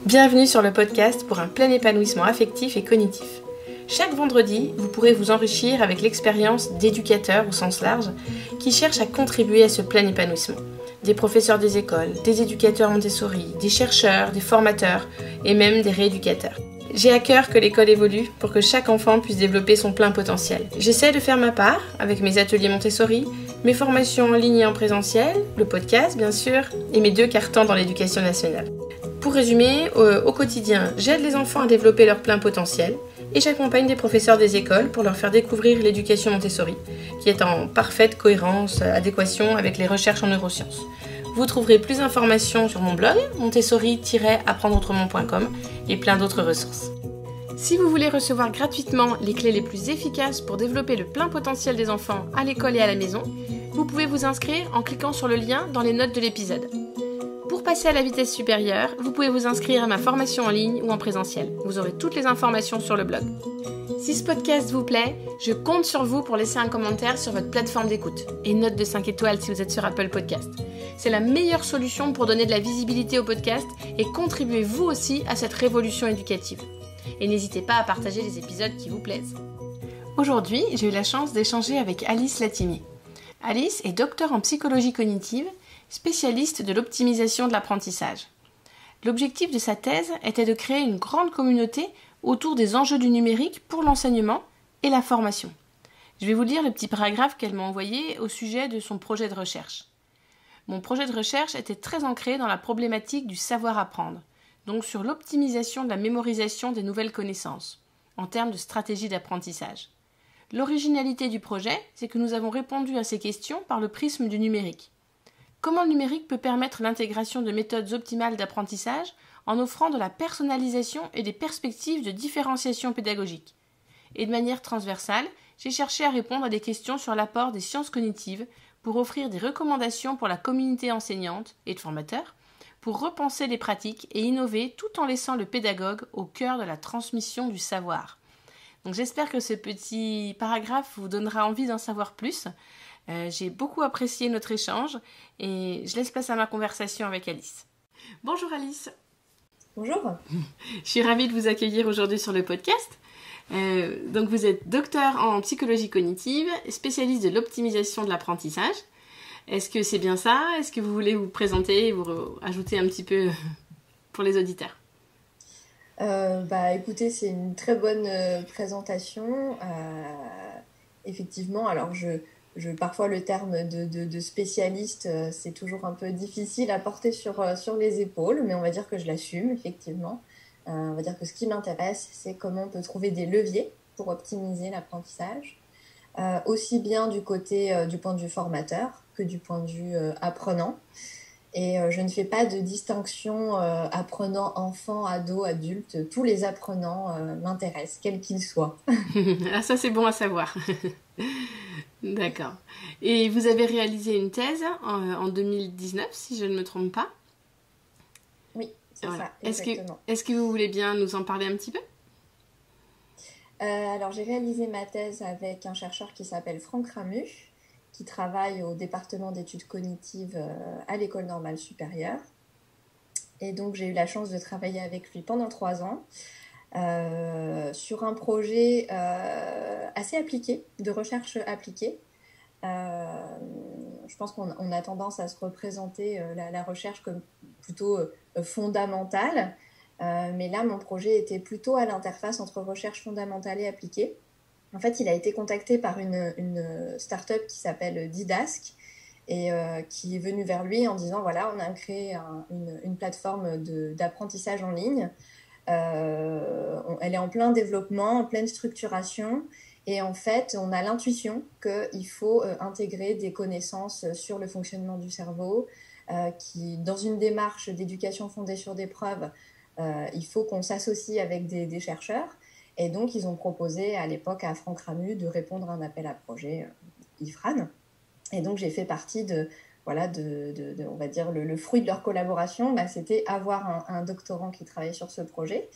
Bienvenue sur le podcast pour un plein épanouissement affectif et cognitif. Chaque vendredi, vous pourrez vous enrichir avec l'expérience d'éducateurs au sens large qui cherchent à contribuer à ce plein épanouissement. Des professeurs des écoles, des éducateurs Montessori, des chercheurs, des formateurs et même des rééducateurs. J'ai à cœur que l'école évolue pour que chaque enfant puisse développer son plein potentiel. J'essaie de faire ma part avec mes ateliers Montessori, mes formations en ligne et en présentiel, le podcast bien sûr, et mes 2 cartons dans l'éducation nationale. Pour résumer, au quotidien, j'aide les enfants à développer leur plein potentiel et j'accompagne des professeurs des écoles pour leur faire découvrir l'éducation Montessori, qui est en parfaite cohérence, adéquation avec les recherches en neurosciences. Vous trouverez plus d'informations sur mon blog, montessori-apprendreautrement.com et plein d'autres ressources. Si vous voulez recevoir gratuitement les clés les plus efficaces pour développer le plein potentiel des enfants à l'école et à la maison, vous pouvez vous inscrire en cliquant sur le lien dans les notes de l'épisode. Pour passer à la vitesse supérieure, vous pouvez vous inscrire à ma formation en ligne ou en présentiel. Vous aurez toutes les informations sur le blog. Si ce podcast vous plaît, je compte sur vous pour laisser un commentaire sur votre plateforme d'écoute et une note de 5 étoiles si vous êtes sur Apple Podcast. C'est la meilleure solution pour donner de la visibilité au podcast et contribuer vous aussi à cette révolution éducative. Et n'hésitez pas à partager les épisodes qui vous plaisent. Aujourd'hui, j'ai eu la chance d'échanger avec Alice Latimier. Alice est docteure en psychologie cognitive, spécialiste de l'optimisation de l'apprentissage. L'objectif de sa thèse était de créer une grande communauté autour des enjeux du numérique pour l'enseignement et la formation. Je vais vous lire le petit paragraphe qu'elle m'a envoyé au sujet de son projet de recherche. Mon projet de recherche était très ancré dans la problématique du savoir-apprendre, donc sur l'optimisation de la mémorisation des nouvelles connaissances, en termes de stratégie d'apprentissage. L'originalité du projet, c'est que nous avons répondu à ces questions par le prisme du numérique. Comment le numérique peut permettre l'intégration de méthodes optimales d'apprentissage en offrant de la personnalisation et des perspectives de différenciation pédagogique. Et de manière transversale, j'ai cherché à répondre à des questions sur l'apport des sciences cognitives pour offrir des recommandations pour la communauté enseignante et de formateurs, pour repenser les pratiques et innover tout en laissant le pédagogue au cœur de la transmission du savoir. Donc j'espère que ce petit paragraphe vous donnera envie d'en savoir plus. J'ai beaucoup apprécié notre échange et je laisse place à ma conversation avec Alice. Bonjour Alice. Bonjour. Je suis ravie de vous accueillir aujourd'hui sur le podcast. Donc vous êtes docteur en psychologie cognitive, spécialiste de l'optimisation de l'apprentissage. Est-ce que c'est bien ça? Est-ce que vous voulez vous présenter et vous ajouter un petit peu pour les auditeurs? Écoutez, c'est une très bonne présentation. Effectivement, alors parfois le terme de spécialiste, c'est toujours un peu difficile à porter sur les épaules, mais on va dire que je l'assume, effectivement. On va dire que ce qui m'intéresse, c'est comment on peut trouver des leviers pour optimiser l'apprentissage, aussi bien du point de vue formateur que du point de vue apprenant. Et je ne fais pas de distinction apprenant, enfant, ado, adulte. Tous les apprenants m'intéressent, quels qu'ils soient. Ah, ça c'est bon à savoir. D'accord. Et vous avez réalisé une thèse en 2019, si je ne me trompe pas? Oui, c'est voilà. Ça, exactement. Est-ce que vous voulez bien nous en parler un petit peu? Alors, j'ai réalisé ma thèse avec un chercheur qui s'appelle Franck Ramu, qui travaille au département d'études cognitives à l'École normale supérieure. Et donc, j'ai eu la chance de travailler avec lui pendant 3 ans sur un projet assez appliqué, de recherche appliquée. Je pense qu'on a tendance à se représenter la recherche comme plutôt fondamentale. Mais là, mon projet était plutôt à l'interface entre recherche fondamentale et appliquée. En fait, il a été contacté par une start-up qui s'appelle Didask et qui est venue vers lui en disant voilà, on a créé une plateforme d'apprentissage en ligne. Elle est en plein développement, en pleine structuration. Et en fait, on a l'intuition qu'il faut intégrer des connaissances sur le fonctionnement du cerveau, qui, dans une démarche d'éducation fondée sur des preuves, il faut qu'on s'associe avec des chercheurs. Et donc, ils ont proposé à l'époque à Franck Ramu de répondre à un appel à projet IFRAN. Et donc, j'ai fait partie on va dire, le fruit de leur collaboration, c'était avoir un doctorant qui travaillait sur ce projet.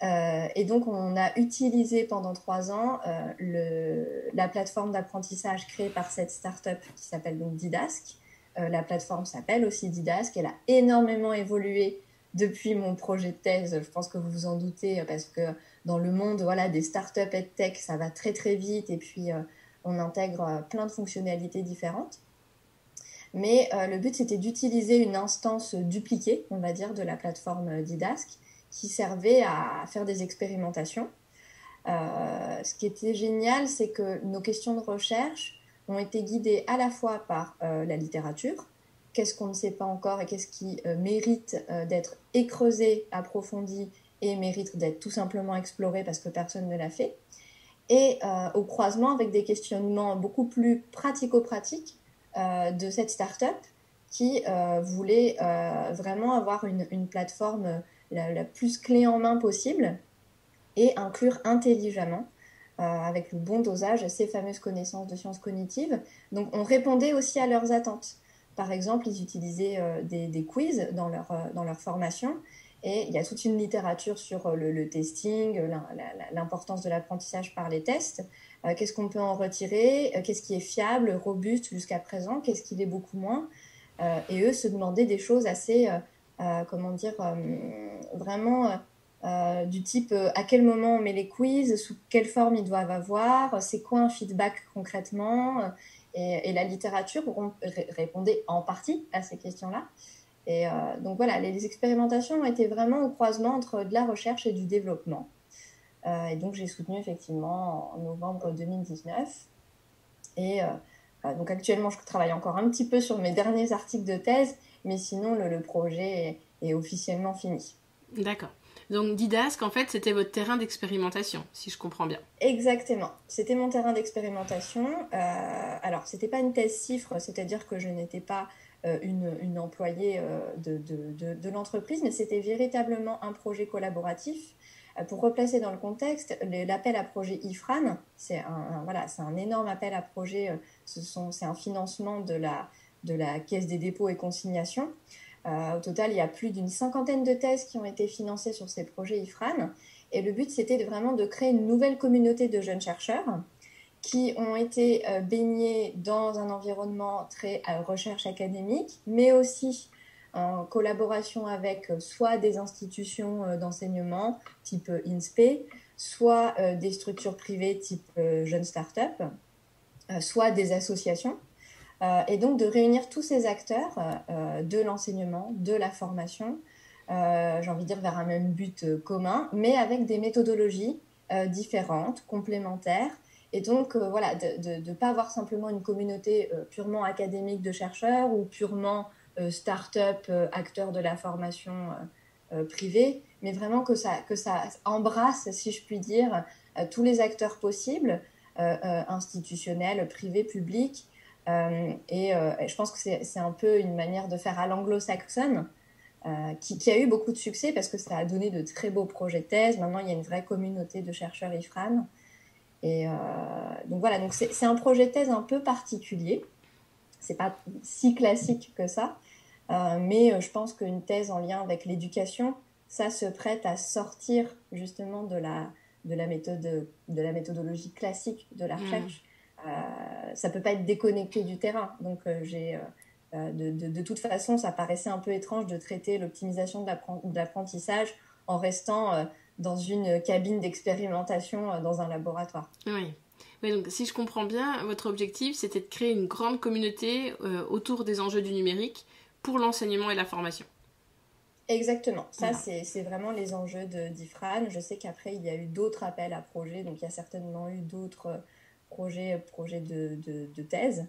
Et donc, on a utilisé pendant 3 ans la plateforme d'apprentissage créée par cette start-up qui s'appelle donc Didask. La plateforme s'appelle aussi Didask. Elle a énormément évolué depuis mon projet de thèse. Je pense que vous vous en doutez parce que dans le monde des startups EdTech, ça va très très vite et puis on intègre plein de fonctionnalités différentes. Mais le but, c'était d'utiliser une instance dupliquée, on va dire, de la plateforme Didask qui servait à faire des expérimentations. Ce qui était génial, c'est que nos questions de recherche ont été guidées à la fois par la littérature, qu'est-ce qu'on ne sait pas encore et qu'est-ce qui mérite d'être écreusé, approfondi et mérite d'être tout simplement exploré parce que personne ne l'a fait, et au croisement avec des questionnements beaucoup plus pratico-pratiques de cette start-up qui voulait vraiment avoir une plateforme la plus clé en main possible et inclure intelligemment, avec le bon dosage, ces fameuses connaissances de sciences cognitives. Donc on répondait aussi à leurs attentes. Par exemple, ils utilisaient des quiz dans leur formation, et il y a toute une littérature sur le testing, l'importance de l'apprentissage par les tests, qu'est-ce qu'on peut en retirer, qu'est-ce qui est fiable, robuste jusqu'à présent, qu'est-ce qui l'est beaucoup moins. Et eux se demandaient des choses assez, vraiment du type à quel moment on met les quiz, sous quelle forme ils doivent avoir, c'est quoi un feedback concrètement, et la littérature répondait en partie à ces questions-là. Et donc voilà, les expérimentations ont été vraiment au croisement entre de la recherche et du développement. Et donc j'ai soutenu effectivement en novembre 2019. Et donc actuellement, je travaille encore un petit peu sur mes derniers articles de thèse, mais sinon le projet est officiellement fini. D'accord. Donc Didask, en fait, c'était votre terrain d'expérimentation, si je comprends bien. Exactement. C'était mon terrain d'expérimentation. Alors, c'était pas une thèse CIFRE, c'est-à-dire que je n'étais pas une employée de l'entreprise, mais c'était véritablement un projet collaboratif. Pour replacer dans le contexte, l'appel à projet IFRAN, c'est un énorme appel à projet. C'est un financement de la Caisse des dépôts et consignations. Au total, il y a plus d'une 50aine de thèses qui ont été financées sur ces projets IFRAN. Et le but, c'était vraiment de créer une nouvelle communauté de jeunes chercheurs qui ont été baignés dans un environnement très recherche académique, mais aussi en collaboration avec soit des institutions d'enseignement type INSPE, soit des structures privées type Jeunes Startup, soit des associations. Et donc de réunir tous ces acteurs de l'enseignement, de la formation, j'ai envie de dire vers un même but commun, mais avec des méthodologies différentes, complémentaires. Et donc de ne pas avoir simplement une communauté purement académique de chercheurs ou purement start-up, acteurs de la formation privée, mais vraiment que ça embrasse, si je puis dire, tous les acteurs possibles, institutionnels, privés, publics. Et je pense que c'est un peu une manière de faire à l'anglo-saxonne qui a eu beaucoup de succès parce que ça a donné de très beaux projets de thèse. Maintenant, il y a une vraie communauté de chercheurs IFRAN. Et donc voilà, donc c'est un projet de thèse un peu particulier. C'est pas si classique que ça, mais je pense qu'une thèse en lien avec l'éducation, ça se prête à sortir justement de la méthodologie classique de la recherche. Ça peut pas être déconnecté du terrain. Donc de toute façon, ça paraissait un peu étrange de traiter l'optimisation de l'apprentissage en restant dans une cabine d'expérimentation dans un laboratoire. Oui. Oui, donc si je comprends bien, votre objectif, c'était de créer une grande communauté autour des enjeux du numérique pour l'enseignement et la formation. Exactement. Ça, c'est vraiment les enjeux d'IFRAN. Je sais qu'après, il y a eu d'autres appels à projets, donc il y a certainement eu d'autres projets de thèse.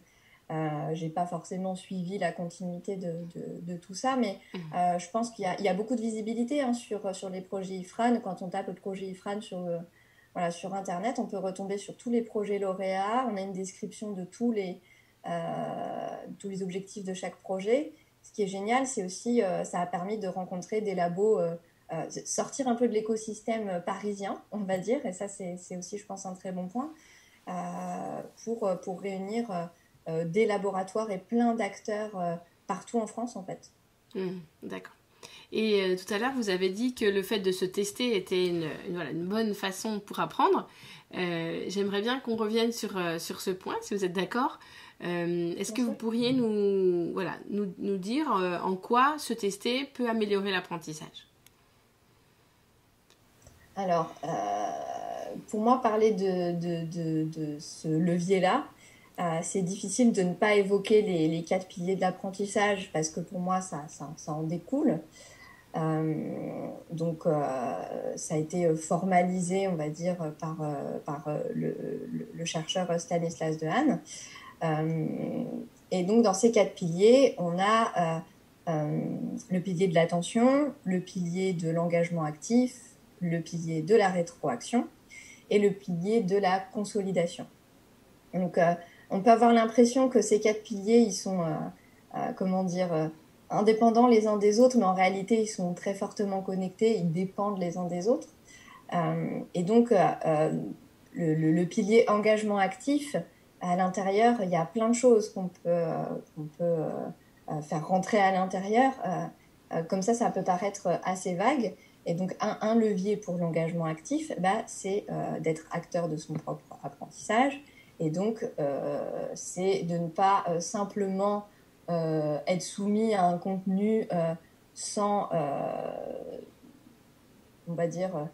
J'ai pas forcément suivi la continuité de tout ça, mais je pense qu'il y a beaucoup de visibilité sur les projets IFRAN. Quand on tape le projet IFRAN sur Internet, on peut retomber sur tous les projets lauréats. On a une description de tous les objectifs de chaque projet. Ce qui est génial, c'est aussi ça a permis de rencontrer des labos, sortir un peu de l'écosystème parisien, on va dire, et ça c'est aussi, je pense, un très bon point, pour réunir des laboratoires et plein d'acteurs partout en France, en fait. D'accord. Et tout à l'heure, vous avez dit que le fait de se tester était une bonne façon pour apprendre. J'aimerais bien qu'on revienne sur ce point, si vous êtes d'accord. Est-ce que vous pourriez nous dire en quoi se tester peut améliorer l'apprentissage? Alors, pour moi, parler de ce levier-là, c'est difficile de ne pas évoquer les 4 piliers de l'apprentissage parce que pour moi, ça en découle. Donc, ça a été formalisé, on va dire, par le chercheur Stanislas Dehaene. Et donc, dans ces 4 piliers, on a le pilier de l'attention, le pilier de l'engagement actif, le pilier de la rétroaction et le pilier de la consolidation. Donc, on peut avoir l'impression que ces 4 piliers, ils sont, indépendants les uns des autres, mais en réalité, ils sont très fortement connectés, ils dépendent les uns des autres. Et donc, le pilier engagement actif, à l'intérieur, il y a plein de choses qu'on peut faire rentrer à l'intérieur. Comme ça peut paraître assez vague. Et donc, un levier pour l'engagement actif, c'est d'être acteur de son propre apprentissage. Et donc, c'est de ne pas simplement être soumis à un contenu sans, on va dire,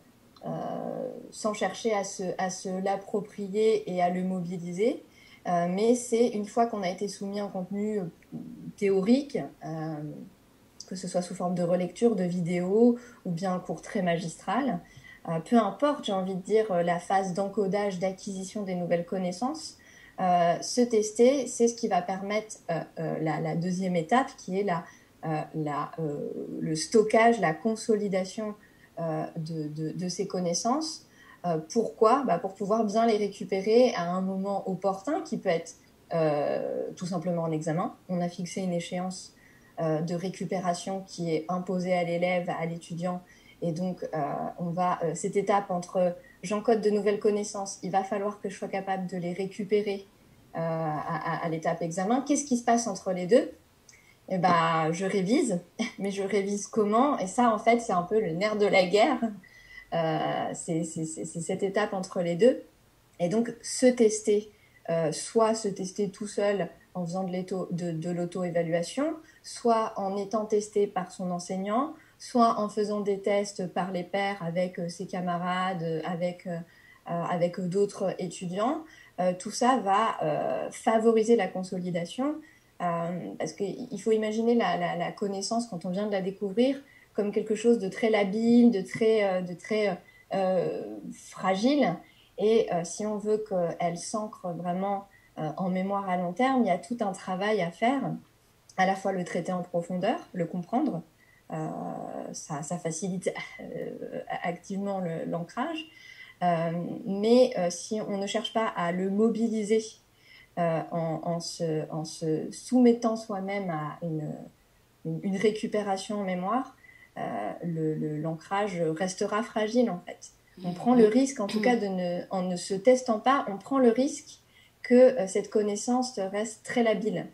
sans chercher à se l'approprier et à le mobiliser. Mais c'est une fois qu'on a été soumis à un contenu théorique, que ce soit sous forme de relecture, de vidéo ou bien un cours très magistral, peu importe, j'ai envie de dire, la phase d'encodage, d'acquisition des nouvelles connaissances, se tester, c'est ce qui va permettre la deuxième étape qui est le stockage, la consolidation de ces connaissances. Pourquoi ? Pour pouvoir bien les récupérer à un moment opportun qui peut être tout simplement en examen. On a fixé une échéance de récupération qui est imposée à l'élève, à l'étudiant. Et donc, cette étape entre j'encode de nouvelles connaissances, il va falloir que je sois capable de les récupérer à l'étape examen. Qu'est-ce qui se passe entre les deux ? Je révise, mais je révise comment ? Et ça, en fait, c'est un peu le nerf de la guerre. C'est cette étape entre les deux. Et donc, se tester, soit se tester tout seul en faisant de l'auto-évaluation, soit en étant testé par son enseignant, soit en faisant des tests par les pairs avec ses camarades, avec d'autres étudiants. Tout ça va favoriser la consolidation parce qu'il faut imaginer la connaissance quand on vient de la découvrir comme quelque chose de très labile, de très fragile. Et si on veut qu'elle s'ancre vraiment en mémoire à long terme, il y a tout un travail à faire, à la fois le traiter en profondeur, le comprendre, ça facilite activement l'ancrage, mais si on ne cherche pas à le mobiliser en se soumettant soi-même à une récupération en mémoire, l'ancrage restera fragile en fait. On prend le risque, en tout cas, en ne se testant pas, on prend le risque que cette connaissance reste très labile.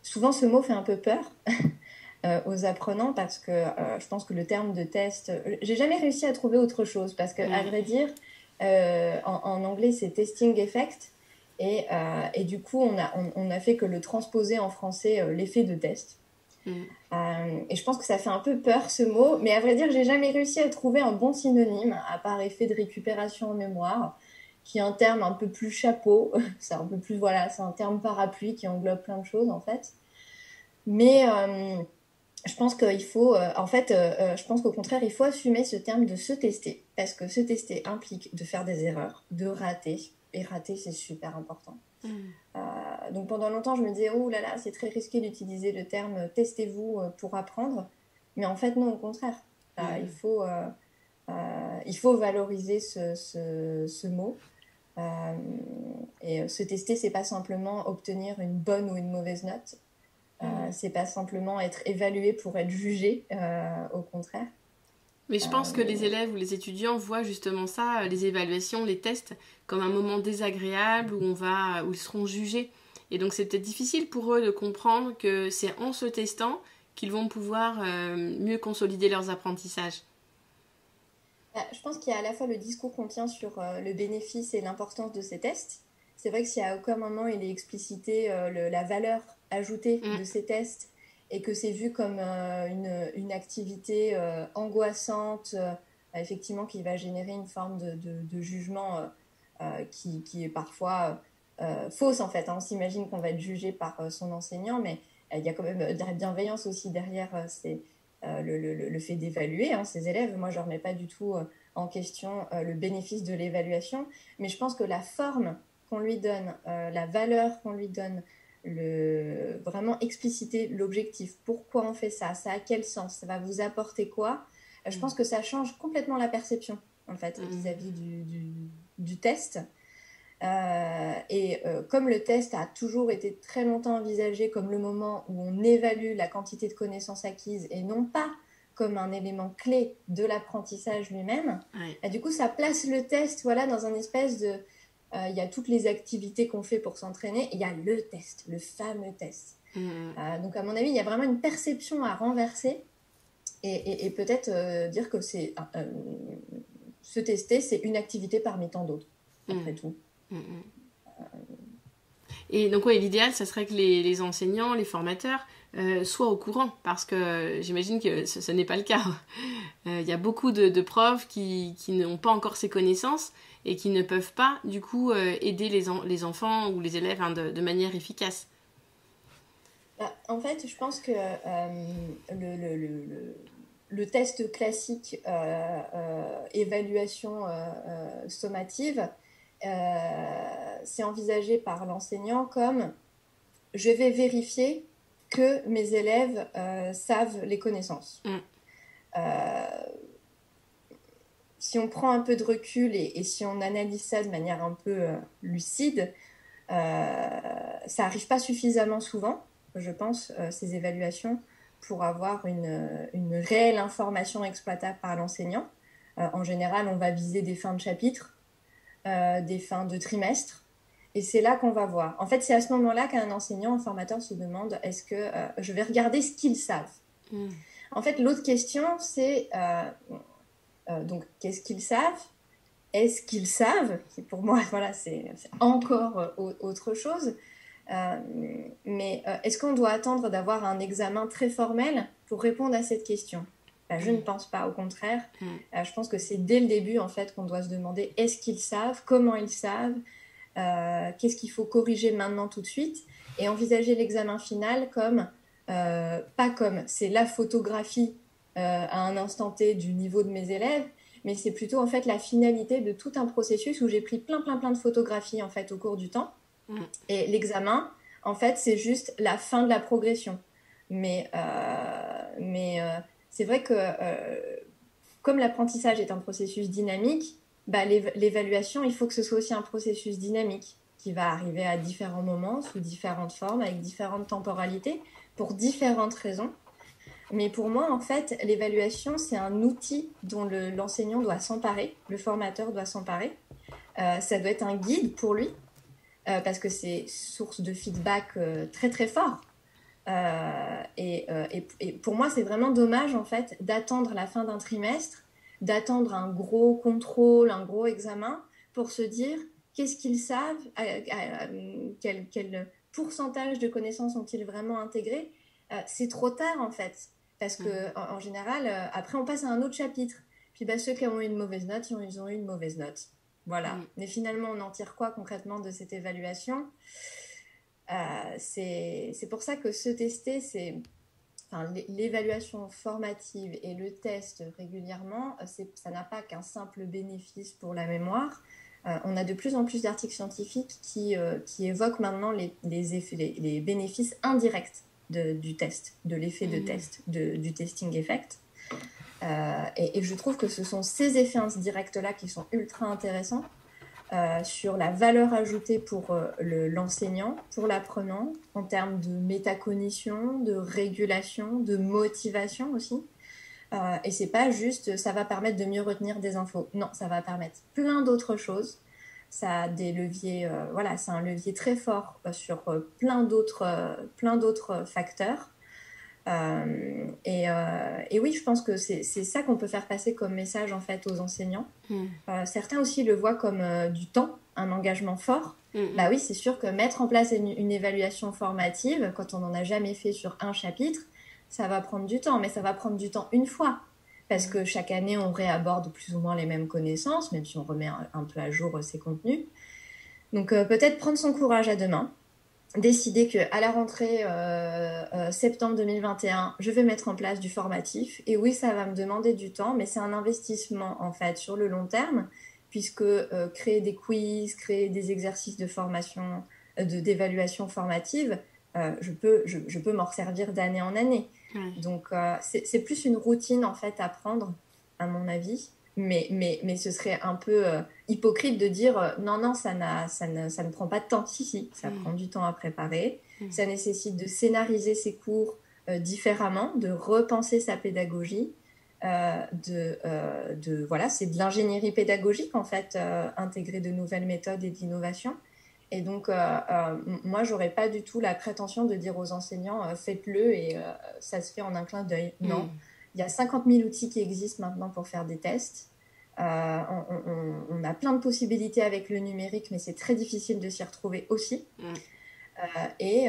Souvent, ce mot fait un peu peur aux apprenants parce que je pense que le terme de test... j'ai jamais réussi à trouver autre chose parce que, à vrai dire, en anglais, c'est testing effect. Et du coup, on a fait que le transposer en français, l'effet de test. Et je pense que ça fait un peu peur ce mot, mais à vrai dire, j'ai jamais réussi à trouver un bon synonyme à part effet de récupération en mémoire, qui est un terme un peu plus chapeau, c'est un peu plus c'est un terme parapluie qui englobe plein de choses en fait. Mais je pense qu'il faut, je pense qu'au contraire, il faut assumer ce terme de se tester, parce que se tester implique de faire des erreurs, de rater, et rater c'est super important. Donc pendant longtemps je me disais oh là là c'est très risqué d'utiliser le terme testez-vous pour apprendre, mais en fait non, au contraire, il faut valoriser ce mot, et se tester c'est pas simplement obtenir une bonne ou une mauvaise note, c'est pas simplement être évalué pour être jugé, au contraire. Mais je pense que les élèves ou les étudiants voient justement ça, les évaluations, les tests, comme un moment désagréable où ils seront jugés. Et donc c'est peut-être difficile pour eux de comprendre que c'est en se testant qu'ils vont pouvoir mieux consolider leurs apprentissages. Je pense qu'il y a à la fois le discours qu'on tient sur le bénéfice et l'importance de ces tests. C'est vrai que si à aucun moment il est explicité la valeur ajoutée de ces tests et que c'est vu comme une activité angoissante, effectivement, qui va générer une forme de jugement qui est parfois fausse, en fait. On s'imagine qu'on va être jugé par son enseignant, mais il y a quand même de la bienveillance aussi derrière le fait d'évaluer ses élèves. Moi, je ne remets pas du tout en question le bénéfice de l'évaluation, mais je pense que la forme qu'on lui donne, la valeur qu'on lui donne, vraiment expliciter l'objectif, pourquoi on fait ça a quel sens, ça va vous apporter quoi, je pense que ça change complètement la perception en fait vis-à-vis du test. Comme le test a toujours été très longtemps envisagé comme le moment où on évalue la quantité de connaissances acquises et non pas comme un élément clé de l'apprentissage lui-même, et du coup ça place le test dans un espèce de... Il y a toutes les activités qu'on fait pour s'entraîner, et il y a le test, le fameux test. Donc à mon avis, il y a vraiment une perception à renverser et peut-être dire que se tester, c'est une activité parmi tant d'autres, après tout. Et donc l'idéal, ça serait que les enseignants, les formateurs soient au courant, parce que j'imagine que ce n'est pas le cas. Il y a beaucoup de profs qui n'ont pas encore ces connaissances et qui ne peuvent pas, du coup, aider les enfants ou les élèves de manière efficace. En fait, je pense que le test classique évaluation sommative, c'est envisagé par l'enseignant comme je vais vérifier que mes élèves savent les connaissances. Si on prend un peu de recul et si on analyse ça de manière un peu lucide, ça n'arrive pas suffisamment souvent, je pense, ces évaluations, pour avoir une réelle information exploitable par l'enseignant. En général, on va viser des fins de chapitre, des fins de trimestre, et c'est là qu'on va voir. En fait, c'est à ce moment-là qu'un enseignant, un formateur se demande est-ce que je vais regarder ce qu'ils savent. En fait, l'autre question, c'est donc, qu'est-ce qu'ils savent? Est-ce qu'ils savent? Pour moi, c'est encore autre chose. Mais est-ce qu'on doit attendre d'avoir un examen très formel pour répondre à cette question? Je ne pense pas, au contraire. Je pense que c'est dès le début en fait qu'on doit se demander est-ce qu'ils savent, comment ils savent, qu'est-ce qu'il faut corriger maintenant tout de suite, et envisager l'examen final comme pas comme c'est la photographie à un instant T du niveau de mes élèves, mais c'est plutôt en fait la finalité de tout un processus où j'ai pris plein de photographies en fait au cours du temps. Et l'examen, en fait, c'est juste la fin de la progression. Mais c'est vrai que comme l'apprentissage est un processus dynamique, l'évaluation, il faut que ce soit aussi un processus dynamique qui va arriver à différents moments, sous différentes formes, avec différentes temporalités, pour différentes raisons. Mais pour moi, en fait, l'évaluation, c'est un outil dont l'enseignant doit s'emparer, le formateur doit s'emparer. Ça doit être un guide pour lui, parce que c'est source de feedback très très fort. Et pour moi, c'est vraiment dommage en fait d'attendre la fin d'un trimestre, d'attendre un gros contrôle, un gros examen pour se dire qu'est-ce qu'ils savent, quel pourcentage de connaissances ont-ils vraiment intégré. C'est trop tard en fait, parce que en général, après on passe à un autre chapitre. Puis ceux qui ont eu une mauvaise note, ils ont eu une mauvaise note. Voilà. Mais finalement, on en tire quoi concrètement de cette évaluation? C'est pour ça que se tester, l'évaluation formative et le test régulièrement, ça n'a pas qu'un simple bénéfice pour la mémoire. On a de plus en plus d'articles scientifiques qui évoquent maintenant les bénéfices indirects du test, de l'effet de test, du testing effect. Et je trouve que ce sont ces effets indirects-là qui sont ultra intéressants sur la valeur ajoutée pour l'enseignant, pour l'apprenant, en termes de métacognition, de régulation, de motivation aussi. Et c'est pas juste ça va permettre de mieux retenir des infos. Non, ça va permettre plein d'autres choses. Ça a des leviers, c'est un levier très fort sur plein d'autres facteurs. Et oui, je pense que c'est ça qu'on peut faire passer comme message en fait aux enseignants. Certains aussi le voient comme du temps un engagement fort, bah oui, c'est sûr que mettre en place une évaluation formative, quand on n'en a jamais fait sur un chapitre, ça va prendre du temps, mais ça va prendre du temps une fois. Parce que chaque année, on réaborde plus ou moins les mêmes connaissances, même si on remet un peu à jour ces contenus. Donc peut-être prendre son courage à deux mains, décider qu'à la rentrée septembre 2021, je vais mettre en place du formatif. Et oui, ça va me demander du temps, mais c'est un investissement en fait sur le long terme, puisque créer des quiz, créer des exercices de formation, d'évaluation formative, je peux m'en resservir d'année en année. Donc c'est plus une routine en fait à prendre, à mon avis. Mais ce serait un peu hypocrite de dire non, ça ne prend pas de temps. Si, ça prend du temps à préparer. Ça nécessite de scénariser ses cours différemment, de repenser sa pédagogie. Voilà, c'est de l'ingénierie pédagogique en fait, intégrer de nouvelles méthodes et d'innovation. Et donc, moi, j'aurais pas du tout la prétention de dire aux enseignants faites-le et ça se fait en un clin d'œil. Non. Il y a 50 000 outils qui existent maintenant pour faire des tests. On a plein de possibilités avec le numérique, mais c'est très difficile de s'y retrouver aussi. Et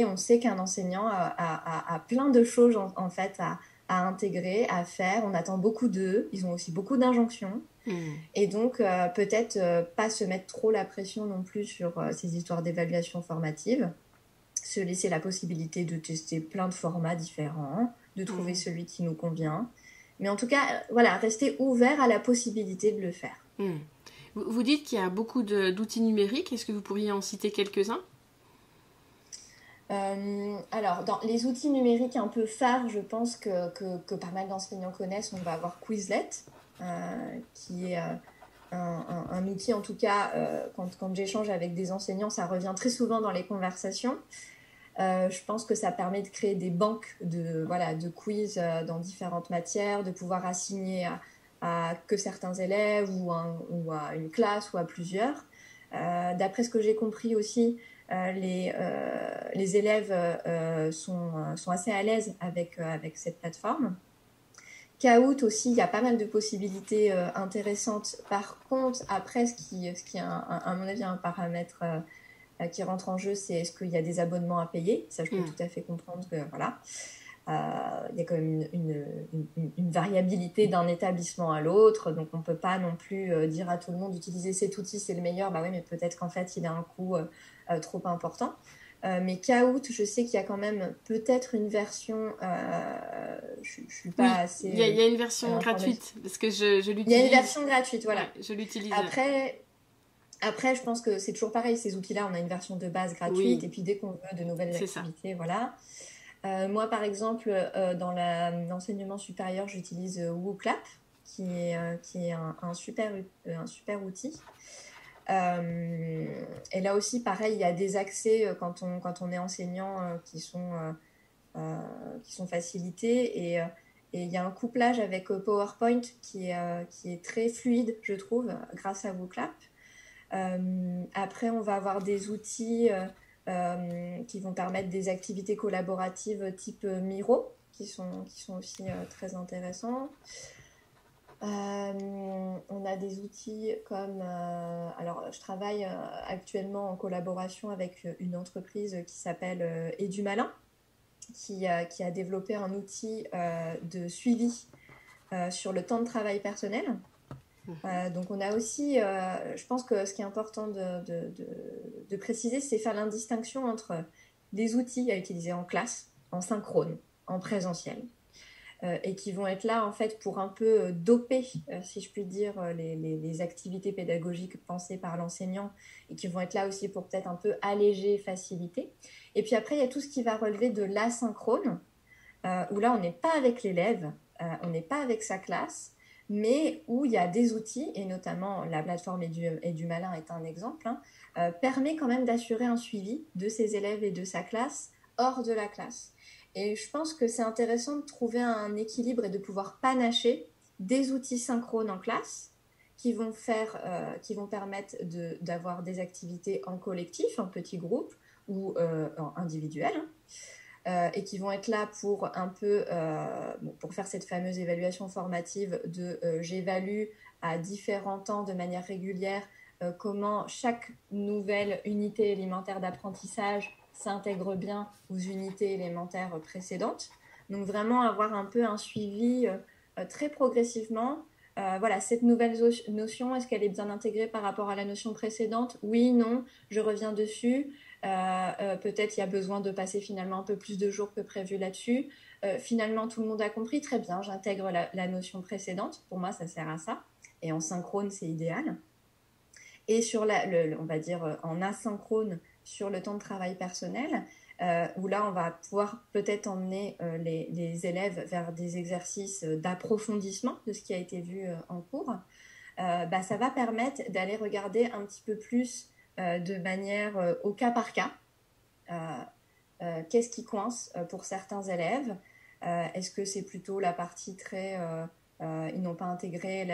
on sait qu'un enseignant a plein de choses en fait à intégrer, à faire. On attend beaucoup d'eux. Ils ont aussi beaucoup d'injonctions. Et donc, peut-être pas se mettre trop la pression non plus sur ces histoires d'évaluation formative. Se laisser la possibilité de tester plein de formats différents, de trouver celui qui nous convient. Mais en tout cas, voilà, rester ouvert à la possibilité de le faire. Vous dites qu'il y a beaucoup d'outils numériques. Est-ce que vous pourriez en citer quelques-uns ? Alors, dans les outils numériques un peu phares, je pense que pas mal d'enseignants connaissent. On va avoir Quizlet, qui est un outil, en tout cas, quand j'échange avec des enseignants, ça revient très souvent dans les conversations. Je pense que ça permet de créer des banques de quiz dans différentes matières, de pouvoir assigner à que certains élèves ou à une classe ou à plusieurs. D'après ce que j'ai compris aussi, les élèves sont assez à l'aise avec cette plateforme. Kahoot aussi, il y a pas mal de possibilités intéressantes. Par contre, après, ce qui est à mon avis un paramètre qui rentre en jeu, c'est est-ce qu'il y a des abonnements à payer. Ça, je peux tout à fait comprendre que voilà, il y a quand même une variabilité d'un établissement à l'autre, donc on peut pas non plus dire à tout le monde d'utiliser cet outil, c'est le meilleur. Bah oui, mais peut-être qu'en fait, il a un coût trop important. Mais Kahoot, je sais qu'il y a quand même peut-être une version. Je suis pas assez. Il y a une version gratuite parce que je l'utilise. Il y a une version gratuite, voilà. Ouais, je l'utilise. Après, je pense que c'est toujours pareil, ces outils-là, on a une version de base gratuite, et puis dès qu'on veut de nouvelles activités, voilà. Moi, par exemple, dans l'enseignement supérieur, j'utilise WooClap, qui est un super outil. Et là aussi, pareil, il y a des accès quand on est enseignant qui sont facilités, et il y a un couplage avec PowerPoint qui est très fluide, je trouve, grâce à WooClap. Après, on va avoir des outils qui vont permettre des activités collaboratives type Miro, qui sont aussi très intéressants. On a des outils comme... alors, je travaille actuellement en collaboration avec une entreprise qui s'appelle Edumalin, qui a développé un outil de suivi sur le temps de travail personnel. Donc on a aussi, je pense que ce qui est important de préciser, c'est faire l'indistinction entre des outils à utiliser en classe, en synchrone, en présentiel, et qui vont être là en fait pour un peu doper, si je puis dire, les activités pédagogiques pensées par l'enseignant, et qui vont être là aussi pour peut-être un peu alléger, faciliter. Et puis après, il y a tout ce qui va relever de l'asynchrone, où là on n'est pas avec l'élève, on n'est pas avec sa classe, mais où il y a des outils, et notamment la plateforme Edumalin est un exemple, permet quand même d'assurer un suivi de ses élèves et de sa classe hors de la classe. Et je pense que c'est intéressant de trouver un équilibre et de pouvoir panacher des outils synchrones en classe qui vont permettre d'avoir des activités en collectif, en petits groupes ou en individuel, et qui vont être là pour un peu pour faire cette fameuse évaluation formative de j'évalue à différents temps de manière régulière comment chaque nouvelle unité élémentaire d'apprentissage s'intègre bien aux unités élémentaires précédentes. Donc vraiment avoir un peu un suivi très progressivement. Voilà, cette nouvelle notion, est-ce qu'elle est bien intégrée par rapport à la notion précédente? Oui, non, je reviens dessus. Peut-être il y a besoin de passer finalement un peu plus de jours que prévu là-dessus. Finalement, tout le monde a compris, très bien, j'intègre la notion précédente. Pour moi, ça sert à ça. Et en synchrone, c'est idéal. Et sur on va dire en asynchrone, sur le temps de travail personnel, où là, on va pouvoir peut-être emmener les élèves vers des exercices d'approfondissement de ce qui a été vu en cours. Ça va permettre d'aller regarder un petit peu plus de manière au cas par cas. Qu'est-ce qui coince pour certains élèves? Est-ce que c'est plutôt la partie très... ils n'ont pas intégré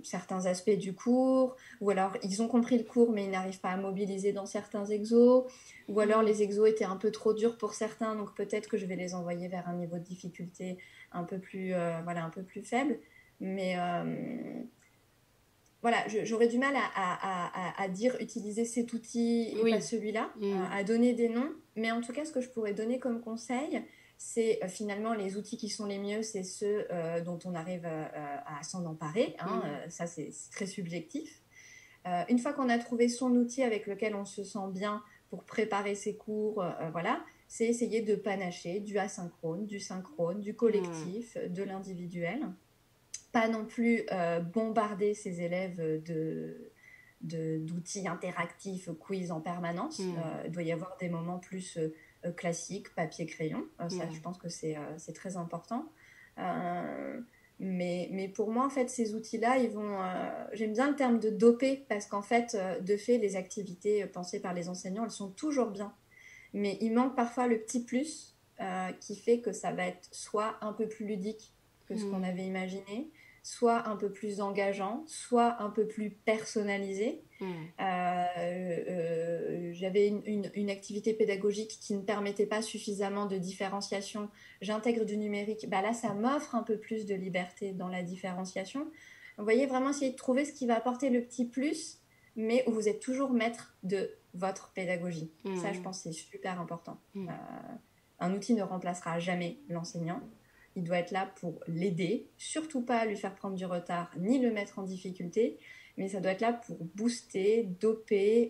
certains aspects du cours, ou alors ils ont compris le cours mais ils n'arrivent pas à mobiliser dans certains exos, ou alors les exos étaient un peu trop durs pour certains, donc peut-être que je vais les envoyer vers un niveau de difficulté un peu plus, un peu plus faible. Mais voilà, j'aurais du mal à dire utiliser cet outil et pas celui-là, à donner des noms. Mais en tout cas, ce que je pourrais donner comme conseil, c'est finalement les outils qui sont les mieux, c'est ceux dont on arrive à s'en emparer. Ça, c'est très subjectif. Une fois qu'on a trouvé son outil avec lequel on se sent bien pour préparer ses cours, c'est essayer de panacher du asynchrone, du synchrone, du collectif, de l'individuel. Pas non plus bombarder ses élèves d'outils interactifs, quiz en permanence. Il doit y avoir des moments plus classiques, papier-crayon. Ça, je pense que c'est très important. Mais pour moi, en fait, ces outils-là, ils vont... j'aime bien le terme de doper parce qu'en fait, de fait, les activités pensées par les enseignants, elles sont toujours bien. Mais il manque parfois le petit plus qui fait que ça va être soit un peu plus ludique que ce qu'on avait imaginé, soit un peu plus engageant, soit un peu plus personnalisé. J'avais une activité pédagogique qui ne permettait pas suffisamment de différenciation. J'intègre du numérique. Là, ça m'offre un peu plus de liberté dans la différenciation. Vous voyez, vraiment essayer de trouver ce qui va apporter le petit plus, mais où vous êtes toujours maître de votre pédagogie. Ça, je pense que c'est super important. Un outil ne remplacera jamais l'enseignant. Il doit être là pour l'aider, surtout pas lui faire prendre du retard, ni le mettre en difficulté, mais ça doit être là pour booster, doper,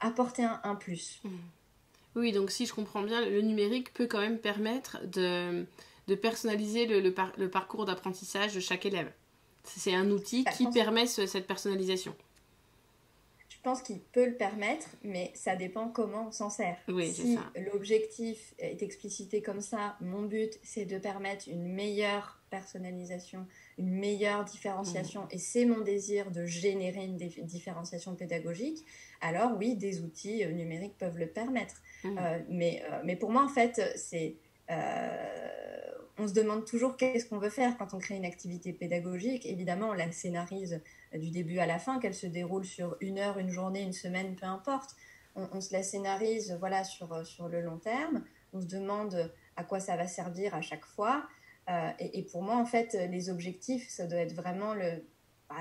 apporter un plus. Oui, donc si je comprends bien, le numérique peut quand même permettre de personnaliser le parcours d'apprentissage de chaque élève. C'est un outil qui permet cette personnalisation. Je pense qu'il peut le permettre, mais ça dépend comment on s'en sert. Oui, si l'objectif est explicité comme ça, mon but, c'est de permettre une meilleure personnalisation, une meilleure différenciation, et c'est mon désir de générer une différenciation pédagogique, alors oui, des outils numériques peuvent le permettre. Mais pour moi, en fait, c'est... on se demande toujours qu'est-ce qu'on veut faire quand on crée une activité pédagogique. Évidemment, on la scénarise du début à la fin, qu'elle se déroule sur une heure, une journée, une semaine, peu importe. On se la scénarise sur le long terme. On se demande à quoi ça va servir à chaque fois. Et pour moi, en fait, les objectifs, ça doit être vraiment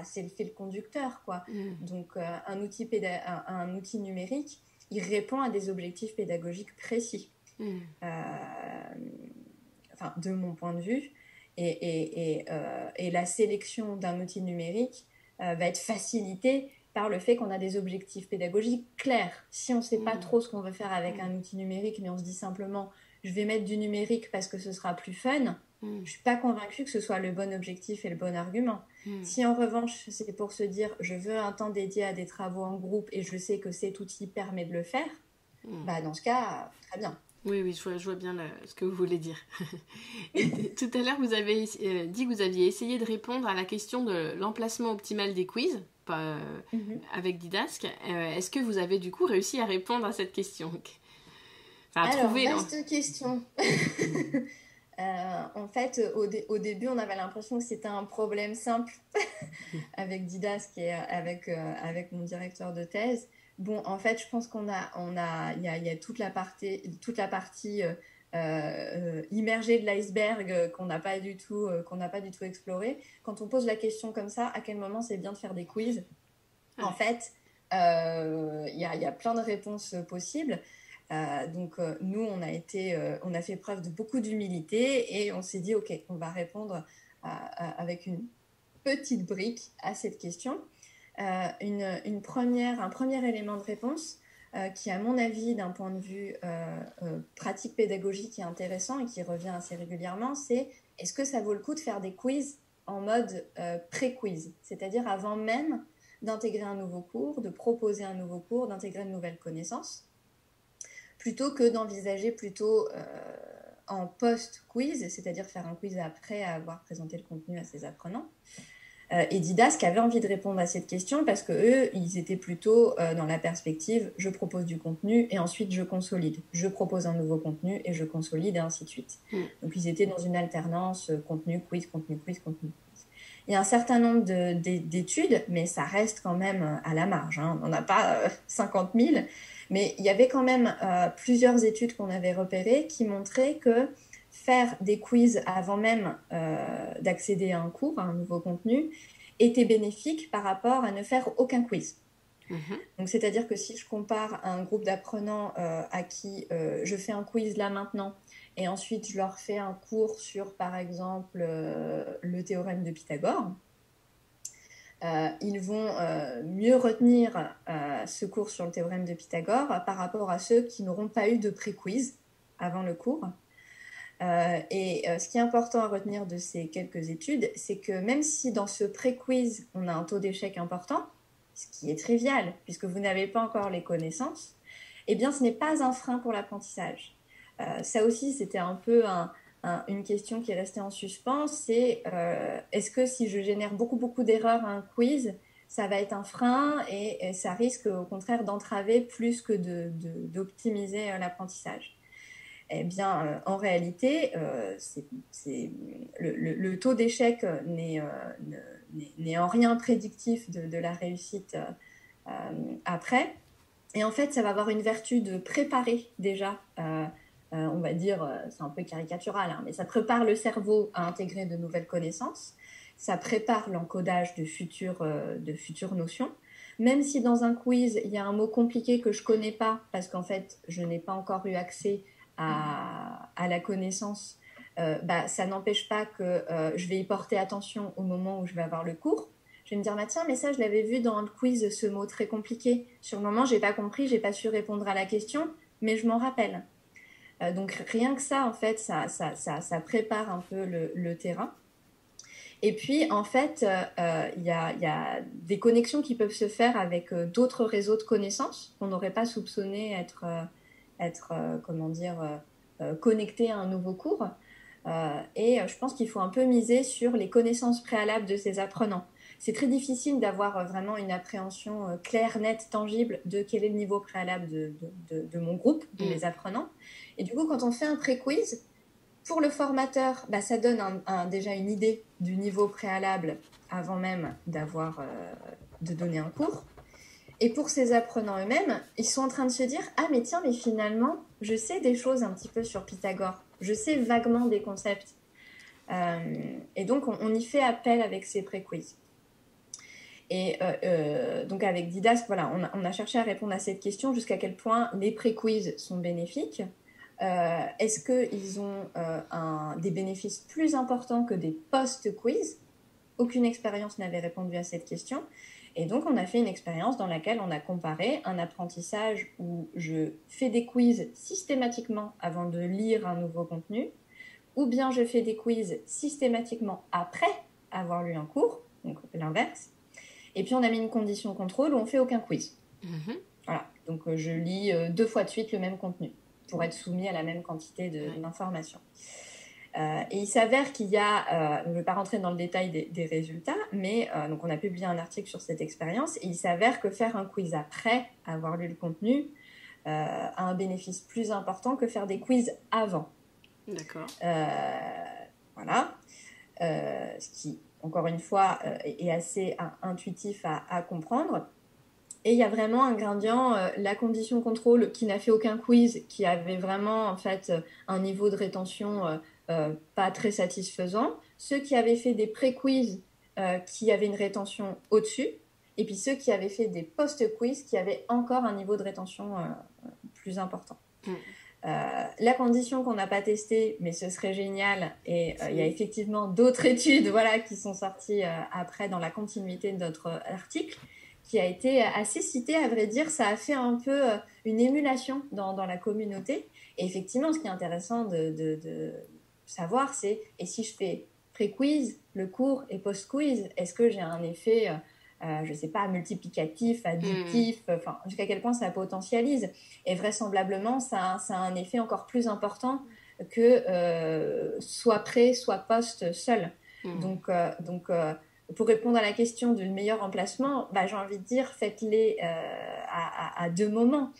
c'est le fil conducteur, quoi. Donc, un outil numérique, il répond à des objectifs pédagogiques précis. De mon point de vue, et la sélection d'un outil numérique va être facilitée par le fait qu'on a des objectifs pédagogiques clairs. Si on ne sait pas trop ce qu'on veut faire avec un outil numérique, mais on se dit simplement je vais mettre du numérique parce que ce sera plus fun, je ne suis pas convaincue que ce soit le bon objectif et le bon argument. Si en revanche c'est pour se dire je veux un temps dédié à des travaux en groupe et je sais que cet outil permet de le faire, dans ce cas, très bien. Oui, je vois bien ce que vous voulez dire. Tout à l'heure, vous avez dit que vous aviez essayé de répondre à la question de l'emplacement optimal des quiz avec Didasque. Est-ce que vous avez du coup réussi à répondre à cette question? Vaste question. En fait, au début, on avait l'impression que c'était un problème simple avec Didasque et avec mon directeur de thèse. Bon, en fait, je pense il y a toute la partie immergée de l'iceberg qu'on n'a pas du tout explorée. Quand on pose la question comme ça, à quel moment c'est bien de faire des quiz? En fait, il y a plein de réponses possibles. Donc, nous, on a fait preuve de beaucoup d'humilité et on s'est dit, OK, on va répondre avec une petite brique à cette question. Un premier élément de réponse qui, à mon avis, d'un point de vue pratique pédagogique est intéressant et qui revient assez régulièrement, c'est est-ce que ça vaut le coup de faire des quiz en mode pré-quiz, c'est-à-dire avant même d'intégrer un nouveau cours, de proposer un nouveau cours, d'intégrer de nouvelles connaissances, plutôt que d'envisager plutôt en post-quiz, c'est-à-dire faire un quiz après avoir présenté le contenu à ses apprenants. Et Didasque avait envie de répondre à cette question parce que eux, ils étaient plutôt dans la perspective je propose du contenu et ensuite je consolide. Je propose un nouveau contenu et je consolide et ainsi de suite. Donc ils étaient dans une alternance contenu, quiz, contenu, quiz, contenu, quiz. Il y a un certain nombre d'études, mais ça reste quand même à la marge. Hein. On n'en a pas 50 000, mais il y avait quand même plusieurs études qu'on avait repérées qui montraient que faire des quiz avant même d'accéder à un cours, à un nouveau contenu, était bénéfique par rapport à ne faire aucun quiz. Donc, c'est-à-dire que si je compare à un groupe d'apprenants à qui je fais un quiz là maintenant et ensuite je leur fais un cours sur, par exemple, le théorème de Pythagore, ils vont mieux retenir ce cours sur le théorème de Pythagore par rapport à ceux qui n'auront pas eu de pré-quiz avant le cours. Ce qui est important à retenir de ces quelques études, c'est que même si dans ce pré-quiz, on a un taux d'échec important, ce qui est trivial, puisque vous n'avez pas encore les connaissances, eh bien, ce n'est pas un frein pour l'apprentissage. Ça aussi, c'était un peu une question qui est restée en suspens, c'est est-ce que si je génère beaucoup d'erreurs à un quiz, ça va être un frein et ça risque au contraire d'entraver plus que d'optimiser l'apprentissage. Eh bien, en réalité, le taux d'échec n'est en rien prédictif de la réussite après. Et en fait, ça va avoir une vertu de préparer déjà, on va dire, c'est un peu caricatural, hein, mais ça prépare le cerveau à intégrer de nouvelles connaissances, ça prépare l'encodage de futures notions. Même si dans un quiz, il y a un mot compliqué que je ne connais pas, parce qu'en fait, je n'ai pas encore eu accès à la connaissance, ça n'empêche pas que je vais y porter attention au moment où je vais avoir le cours. Je vais me dire, tiens, mais ça, je l'avais vu dans le quiz, ce mot très compliqué. Sur le moment, je n'ai pas compris, je n'ai pas su répondre à la question, mais je m'en rappelle. Donc, rien que ça, en fait, ça prépare un peu le terrain. Et puis, en fait, il y a des connexions qui peuvent se faire avec d'autres réseaux de connaissances qu'on n'aurait pas soupçonné être connecté à un nouveau cours. Et je pense qu'il faut un peu miser sur les connaissances préalables de ces apprenants. C'est très difficile d'avoir vraiment une appréhension claire, nette, tangible de quel est le niveau préalable de mon groupe, de mes apprenants. Et du coup, quand on fait un pré-quiz, pour le formateur, ça donne déjà une idée du niveau préalable avant même de donner un cours. Et pour ces apprenants eux-mêmes, ils sont en train de se dire « Ah, mais tiens, mais finalement, je sais des choses un petit peu sur Pythagore. Je sais vaguement des concepts. » Et donc, on y fait appel avec ces pré-quiz. Et donc, avec Didasque, voilà, on a cherché à répondre à cette question jusqu'à quel point les pré-quiz sont bénéfiques. Est-ce qu'ils ont des bénéfices plus importants que des post-quiz? Aucune expérience n'avait répondu à cette question. Et donc, on a fait une expérience dans laquelle on a comparé un apprentissage où je fais des quiz systématiquement avant de lire un nouveau contenu, ou bien je fais des quiz systématiquement après avoir lu un cours, donc l'inverse. Et puis, on a mis une condition contrôle où on fait aucun quiz. Voilà. Donc, je lis 2 fois de suite le même contenu pour être soumis à la même quantité d'informations. Et il s'avère qu'il y a, je ne vais pas rentrer dans le détail des résultats, mais donc on a publié un article sur cette expérience, et il s'avère que faire un quiz après avoir lu le contenu a un bénéfice plus important que faire des quiz avant. D'accord. Voilà. Ce qui, encore une fois, est assez intuitif à comprendre. Et il y a vraiment un gradient, la condition contrôle qui n'a fait aucun quiz, qui avait vraiment en fait un niveau de rétention pas très satisfaisant. Ceux qui avaient fait des pré-quiz qui avaient une rétention au-dessus. et puis ceux qui avaient fait des post-quiz qui avaient encore un niveau de rétention plus important. La condition qu'on n'a pas testée, mais ce serait génial, et il y a effectivement d'autres études qui sont sorties après dans la continuité de notre article, qui a été assez citée, à vrai dire. Ça a fait un peu une émulation dans la communauté. Et effectivement, ce qui est intéressant de savoir, c'est et si je fais pré-quiz, le cours et post-quiz, est-ce que j'ai un effet, je ne sais pas, multiplicatif, additif, jusqu'à quel point ça potentialise. Et vraisemblablement, ça a un effet encore plus important que soit pré, soit post seul. Donc, pour répondre à la question du meilleur emplacement, j'ai envie de dire, faites-les à deux moments.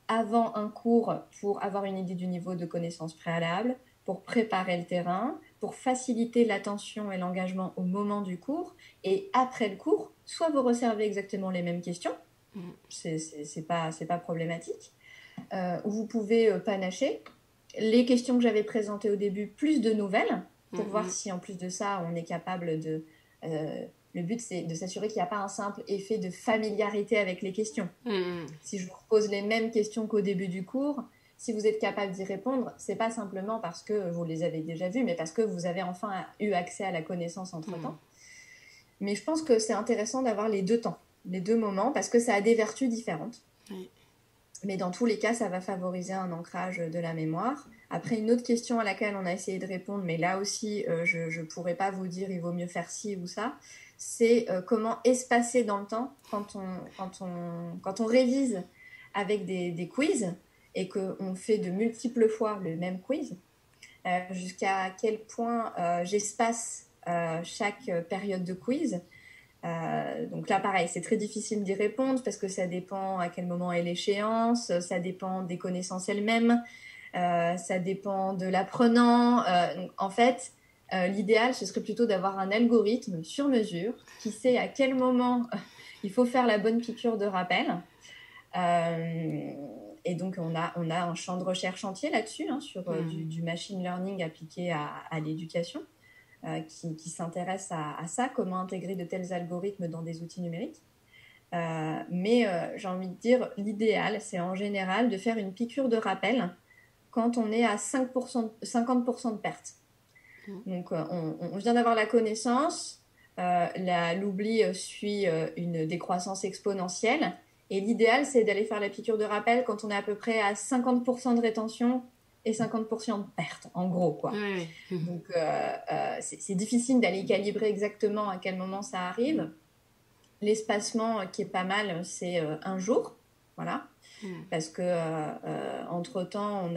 Avant un cours, pour avoir une idée du niveau de connaissance préalable, pour préparer le terrain, pour faciliter l'attention et l'engagement au moment du cours, et après le cours, soit vous resservez exactement les mêmes questions, c'est pas problématique, ou vous pouvez panacher les questions que j'avais présentées au début, plus de nouvelles, pour voir si en plus de ça, on est capable de... le but, c'est de s'assurer qu'il n'y a pas un simple effet de familiarité avec les questions. Si je vous repose les mêmes questions qu'au début du cours, si vous êtes capable d'y répondre, c'est pas simplement parce que vous les avez déjà vues, mais parce que vous avez enfin eu accès à la connaissance entre-temps. Mais je pense que c'est intéressant d'avoir les deux temps, les deux moments, parce que ça a des vertus différentes. Mais dans tous les cas, ça va favoriser un ancrage de la mémoire. Après, une autre question à laquelle on a essayé de répondre, mais là aussi, je ne pourrais pas vous dire il vaut mieux faire ci ou ça, c'est comment espacer dans le temps quand on révise avec des quiz et qu'on fait de multiples fois le même quiz, jusqu'à quel point j'espace chaque période de quiz. Donc là, pareil, c'est très difficile d'y répondre parce que ça dépend à quel moment est l'échéance, ça dépend des connaissances elles-mêmes, ça dépend de l'apprenant. En fait, l'idéal, ce serait plutôt d'avoir un algorithme sur mesure qui sait à quel moment il faut faire la bonne piqûre de rappel. Et donc, on a un champ de recherche entier là-dessus, sur du machine learning appliqué à l'éducation. Qui s'intéresse à ça, comment intégrer de tels algorithmes dans des outils numériques. Mais j'ai envie de dire, l'idéal, c'est en général de faire une piqûre de rappel quand on est à 50% de perte. Donc, on vient d'avoir la connaissance, l'oubli suit une décroissance exponentielle, et l'idéal, c'est d'aller faire la piqûre de rappel quand on est à peu près à 50% de rétention et 50% de perte, en gros, quoi. Donc, c'est difficile d'aller calibrer exactement à quel moment ça arrive. L'espacement qui est pas mal, c'est un jour, voilà. Parce que entre-temps,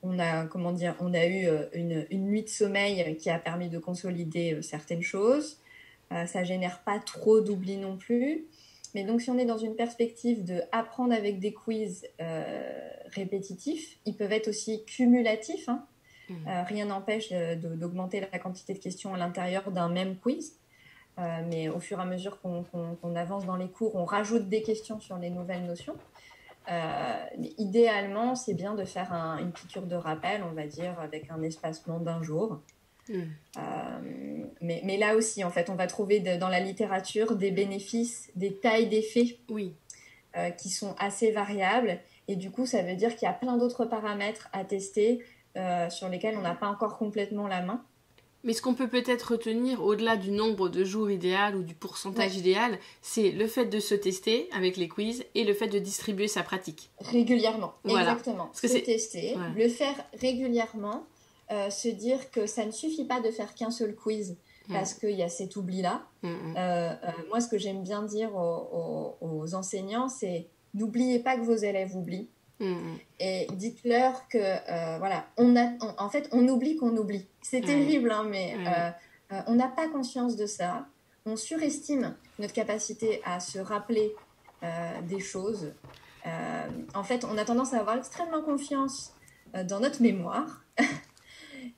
on a eu une nuit de sommeil qui a permis de consolider certaines choses. Ça génère pas trop d'oubli non plus. Mais donc, si on est dans une perspective d'apprendre avec des quiz répétitifs, ils peuvent être aussi cumulatifs. Rien n'empêche d'augmenter la quantité de questions à l'intérieur d'un même quiz. Mais au fur et à mesure qu'on avance dans les cours, on rajoute des questions sur les nouvelles notions. Mais idéalement, c'est bien de faire une piqûre de rappel, on va dire, avec un espacement d'un jour. Mais là aussi, en fait, on va trouver dans la littérature des bénéfices, des tailles d'effets qui sont assez variables. Et du coup, ça veut dire qu'il y a plein d'autres paramètres à tester sur lesquels on n'a pas encore complètement la main. Mais ce qu'on peut peut-être retenir, au-delà du nombre de jours idéal ou du pourcentage idéal, c'est le fait de se tester avec les quiz et le fait de distribuer sa pratique. Régulièrement, exactement. Se tester, le faire régulièrement, se dire que ça ne suffit pas de faire qu'un seul quiz parce qu'il y a cet oubli-là. Moi, ce que j'aime bien dire aux enseignants, c'est n'oubliez pas que vos élèves oublient. Et dites-leur que en fait on oublie qu'on oublie. C'est terrible, mais on n'a pas conscience de ça. On surestime notre capacité à se rappeler des choses. En fait, on a tendance à avoir extrêmement confiance dans notre mémoire.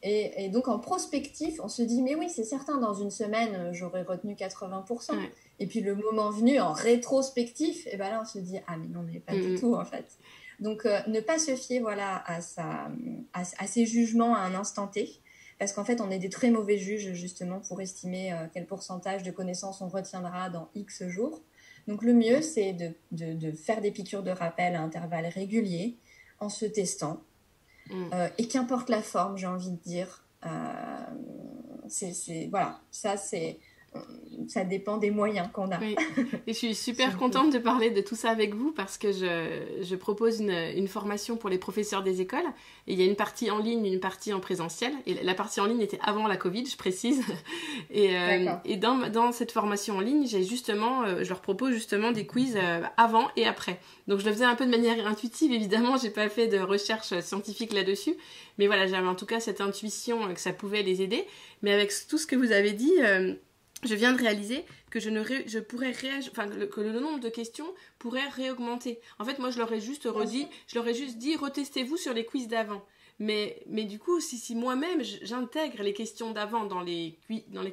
Et donc en prospectif, on se dit mais oui, c'est certain, dans une semaine j'aurais retenu 80%. Et puis le moment venu, en rétrospectif, et ben là on se dit ah mais non, mais pas du tout en fait. Donc, ne pas se fier à ses jugements à un instant T, parce qu'en fait, on est des très mauvais juges justement pour estimer quel pourcentage de connaissances on retiendra dans X jours. Donc le mieux, c'est de faire des piqûres de rappel à intervalles réguliers en se testant. Et qu'importe la forme, j'ai envie de dire, voilà, ça dépend des moyens qu'on a. Oui. Et je suis super contente de parler de tout ça avec vous parce que je propose une formation pour les professeurs des écoles. Et il y a une partie en ligne, une partie en présentiel. Et la partie en ligne était avant la Covid, je précise. Et dans cette formation en ligne, je leur propose justement des quiz avant et après. Donc je le faisais un peu de manière intuitive, évidemment, j'ai pas fait de recherche scientifique là-dessus. Mais voilà, j'avais en tout cas cette intuition que ça pouvait les aider. Mais avec tout ce que vous avez dit... je viens de réaliser que que le nombre de questions pourrait réaugmenter. En fait, moi, je leur ai juste dit, retestez-vous sur les quiz d'avant. Mais du coup, si moi-même, j'intègre les questions d'avant dans les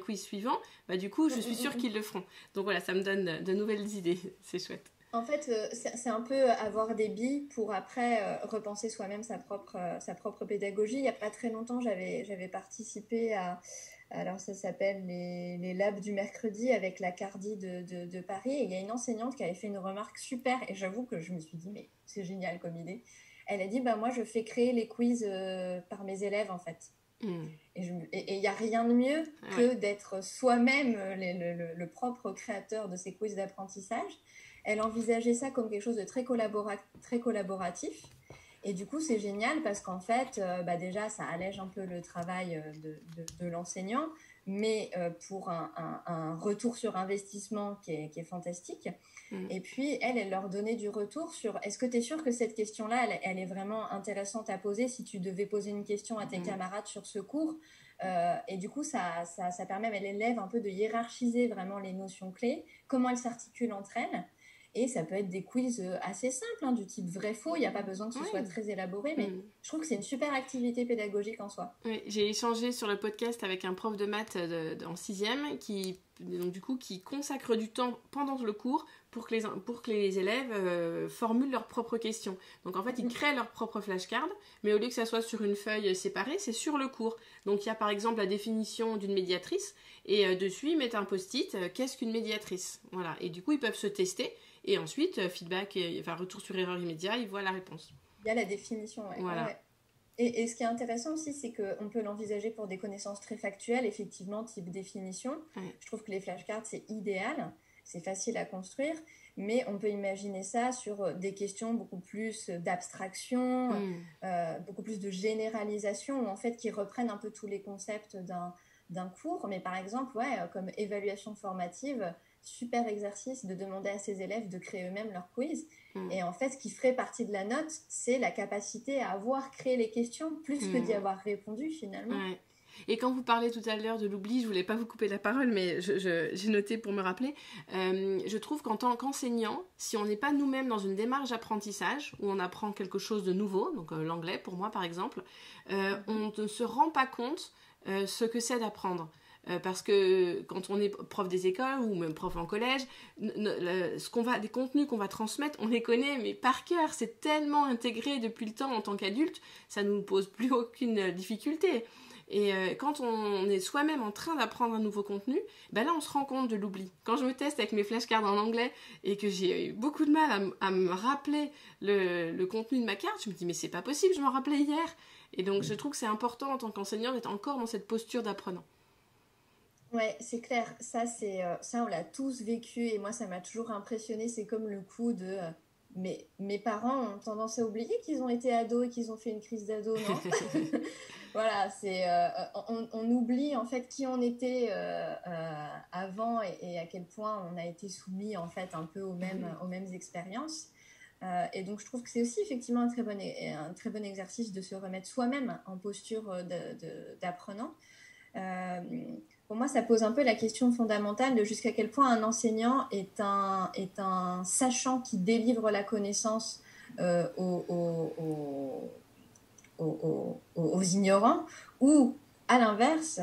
quiz suivants, bah, du coup, je suis sûre qu'ils le feront. Donc voilà, ça me donne de nouvelles idées. C'est chouette. En fait, c'est un peu avoir des billes pour après repenser soi-même sa propre pédagogie. Il n'y a pas très longtemps, j'avais participé à... Alors, ça s'appelle les labs du mercredi avec la Cardi de Paris. Et il y a une enseignante qui avait fait une remarque super. Et j'avoue que je me suis dit, mais c'est génial comme idée. Elle a dit, moi, je fais créer les quiz par mes élèves, en fait. Et il n'y a rien de mieux que d'être soi-même le propre créateur de ces quiz d'apprentissage. Elle envisageait ça comme quelque chose de très collaboratif. Et du coup, c'est génial parce qu'en fait, déjà, ça allège un peu le travail de l'enseignant, mais pour un retour sur investissement qui est fantastique. Et puis, elle leur donnait du retour sur est-ce que tu es sûr que cette question-là, elle est vraiment intéressante à poser si tu devais poser une question à tes camarades sur ce cours. Et du coup, ça permet à l'élève un peu de hiérarchiser vraiment les notions clés, comment elles s'articulent entre elles. Et ça peut être des quiz assez simples, du type vrai-faux. Il n'y a pas besoin que ce soit très élaboré, mais je trouve que c'est une super activité pédagogique en soi. Oui, j'ai échangé sur le podcast avec un prof de maths en 6e qui consacre du temps pendant le cours pour que les élèves formulent leurs propres questions. Donc en fait, ils créent leur propre flashcard, mais au lieu que ça soit sur une feuille séparée, c'est sur le cours. Donc il y a par exemple la définition d'une médiatrice, et dessus, ils mettent un post-it, qu'est-ce qu'une médiatrice ? Voilà. Et du coup, ils peuvent se tester. Et ensuite, retour sur erreur immédiat, ils voient la réponse. Il y a la définition, ouais. Voilà. Ouais. Et ce qui est intéressant aussi, c'est qu'on peut l'envisager pour des connaissances très factuelles, effectivement, type définition. Je trouve que les flashcards, c'est idéal, c'est facile à construire, mais on peut imaginer ça sur des questions beaucoup plus d'abstraction, beaucoup plus de généralisation, en fait, qui reprennent un peu tous les concepts d'un cours. Mais par exemple, comme évaluation formative, super exercice de demander à ses élèves de créer eux-mêmes leur quiz. Et en fait, ce qui ferait partie de la note, c'est la capacité à avoir créé les questions plus que d'y avoir répondu finalement. Ouais. Et quand vous parlez tout à l'heure de l'oubli, je voulais pas vous couper la parole, mais j'ai noté pour me rappeler, je trouve qu'en tant qu'enseignant, si on n'est pas nous-mêmes dans une démarche d'apprentissage, où on apprend quelque chose de nouveau, donc l'anglais pour moi par exemple, on ne se rend pas compte ce que c'est d'apprendre. Parce que quand on est prof des écoles ou même prof en collège, des contenus qu'on va transmettre, on les connaît mais par cœur, c'est tellement intégré depuis le temps en tant qu'adulte, ça ne nous pose plus aucune difficulté. Et quand on est soi-même en train d'apprendre un nouveau contenu, là on se rend compte de l'oubli. Quand je me teste avec mes flashcards en anglais et que j'ai eu beaucoup de mal à me rappeler le contenu de ma carte, je me dis mais c'est pas possible, je m'en rappelais hier. Et donc je trouve que c'est important en tant qu'enseignant d'être encore dans cette posture d'apprenant. Ouais, c'est clair. Ça, on l'a tous vécu et moi, ça m'a toujours impressionnée. C'est comme le coup de... mes parents ont tendance à oublier qu'ils ont été ados et qu'ils ont fait une crise d'ado, non? Voilà, on oublie en fait qui on était avant et à quel point on a été soumis en fait un peu aux mêmes expériences. Et donc, je trouve que c'est aussi effectivement un très bon exercice de se remettre soi-même en posture d'apprenant. Pour moi, ça pose un peu la question fondamentale de jusqu'à quel point un enseignant est un sachant qui délivre la connaissance aux ignorants, ou à l'inverse,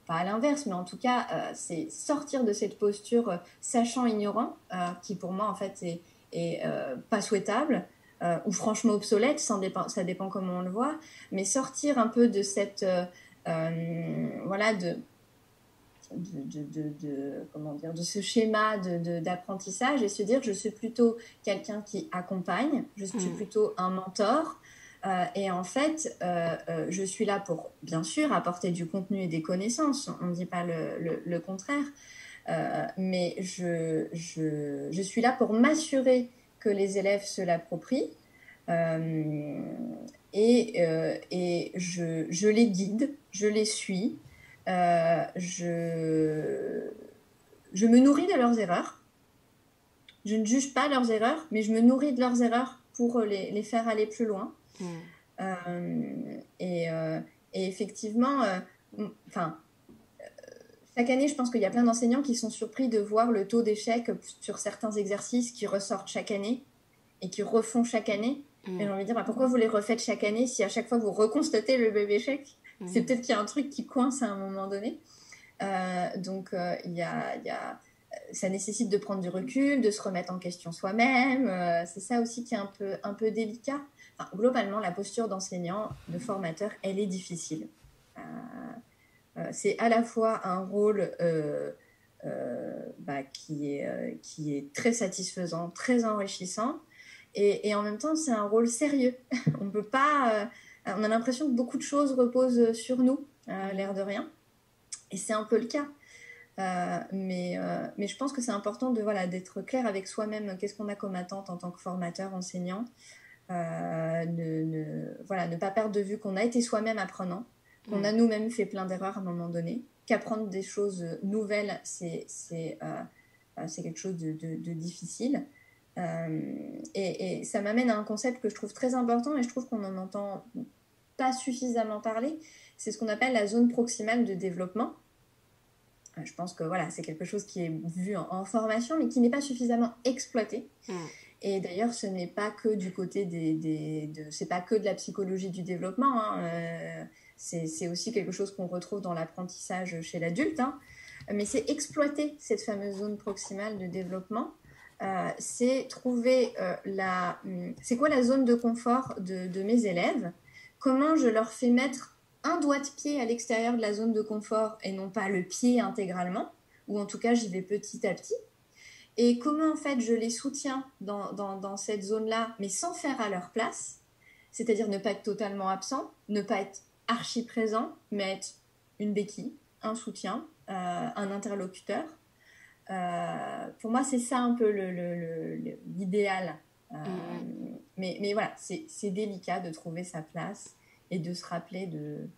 pas à l'inverse, mais en tout cas, c'est sortir de cette posture sachant-ignorant, qui pour moi, en fait, est pas souhaitable, ou franchement obsolète, ça dépend comment on le voit, mais sortir un peu de cette... voilà, comment dire, de ce schéma d'apprentissage et se dire je suis plutôt quelqu'un qui accompagne, je suis plutôt un mentor. Et en fait, je suis là pour, bien sûr, apporter du contenu et des connaissances, on ne dit pas le contraire, mais je suis là pour m'assurer que les élèves se l'approprient et je les guide, je les suis, je me nourris de leurs erreurs. Je ne juge pas leurs erreurs, mais je me nourris de leurs erreurs pour les faire aller plus loin. Et effectivement, chaque année, je pense qu'il y a plein d'enseignants qui sont surpris de voir le taux d'échec sur certains exercices qui ressortent chaque année et qui refont chaque année. Et j'ai envie de dire, pourquoi vous les refaites chaque année si à chaque fois vous reconstatez le même échec? C'est peut-être qu'il y a un truc qui coince à un moment donné. Donc, ça nécessite de prendre du recul, de se remettre en question soi-même. C'est ça aussi qui est un peu délicat. Enfin, globalement, la posture d'enseignant, de formateur, elle est difficile. C'est à la fois un rôle qui est très satisfaisant, très enrichissant, et en même temps, c'est un rôle sérieux. On peut pas... on a l'impression que beaucoup de choses reposent sur nous, l'air de rien. Et c'est un peu le cas. Mais je pense que c'est important d'être clair avec soi-même. Qu'est-ce qu'on a comme attente en tant que formateur, enseignant, ne pas perdre de vue qu'on a été soi-même apprenant, qu'on a nous-mêmes fait plein d'erreurs à un moment donné, qu'apprendre des choses nouvelles, c'est quelque chose de difficile. Et ça m'amène à un concept que je trouve très important et je trouve qu'on n'en entend pas suffisamment parler. C'est ce qu'on appelle la zone proximale de développement. Je pense que c'est quelque chose qui est vu en formation, mais qui n'est pas suffisamment exploité. Et d'ailleurs, ce n'est pas que du côté c'est pas que de la psychologie du développement. C'est aussi quelque chose qu'on retrouve dans l'apprentissage chez l'adulte. Mais c'est exploiter cette fameuse zone proximale de développement. C'est trouver c'est quoi la zone de confort de mes élèves, comment je leur fais mettre un doigt de pied à l'extérieur de la zone de confort et non pas le pied intégralement, ou en tout cas j'y vais petit à petit, et comment en fait je les soutiens dans cette zone-là, mais sans faire à leur place, c'est-à-dire ne pas être totalement absent, ne pas être archi présent, mais être une béquille, un soutien, un interlocuteur. Pour moi, c'est ça un peu l'idéal. Mais voilà, c'est délicat de trouver sa place et de se rappeler de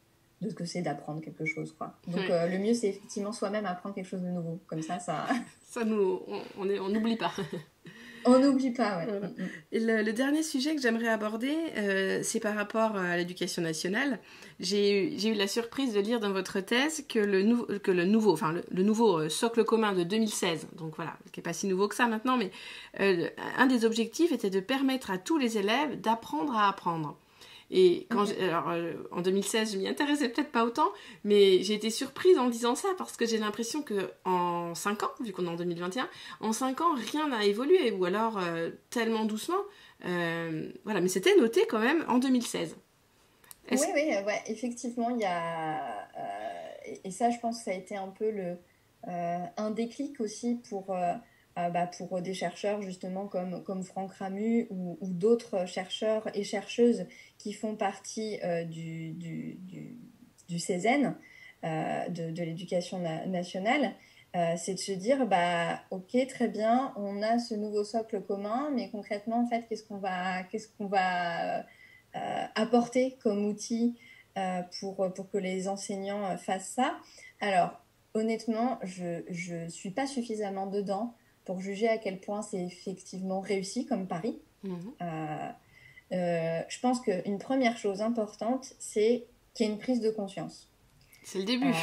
ce que c'est d'apprendre quelque chose, quoi. Donc, le mieux, c'est effectivement soi-même apprendre quelque chose de nouveau. Comme ça... on n'oublie pas. On n'oublie pas, ouais. Voilà. Et le dernier sujet que j'aimerais aborder, c'est par rapport à l'éducation nationale. J'ai eu la surprise de lire dans votre thèse que le nouveau socle commun de 2016, donc voilà, qui n'est pas si nouveau que ça maintenant, mais un des objectifs était de permettre à tous les élèves d'apprendre à apprendre. Et en 2016, je m'y intéressais peut-être pas autant, mais j'ai été surprise en disant ça parce que j'ai l'impression qu'en 5 ans, vu qu'on est en 2021, en 5 ans, rien n'a évolué, ou alors tellement doucement. Mais c'était noté quand même en 2016. Oui, effectivement, il y a... et ça, je pense que ça a été un peu un déclic aussi pour des chercheurs justement comme Franck Ramu ou d'autres chercheurs et chercheuses qui font partie du CESEN, de l'éducation nationale, c'est de se dire, ok, très bien, on a ce nouveau socle commun, mais concrètement, en fait, qu'est-ce qu'on va apporter comme outil pour que les enseignants fassent ça? Alors, honnêtement, je ne suis pas suffisamment dedans pour juger à quel point c'est effectivement réussi comme pari. Je pense qu'une première chose importante, c'est qu'il y ait une prise de conscience. C'est le début.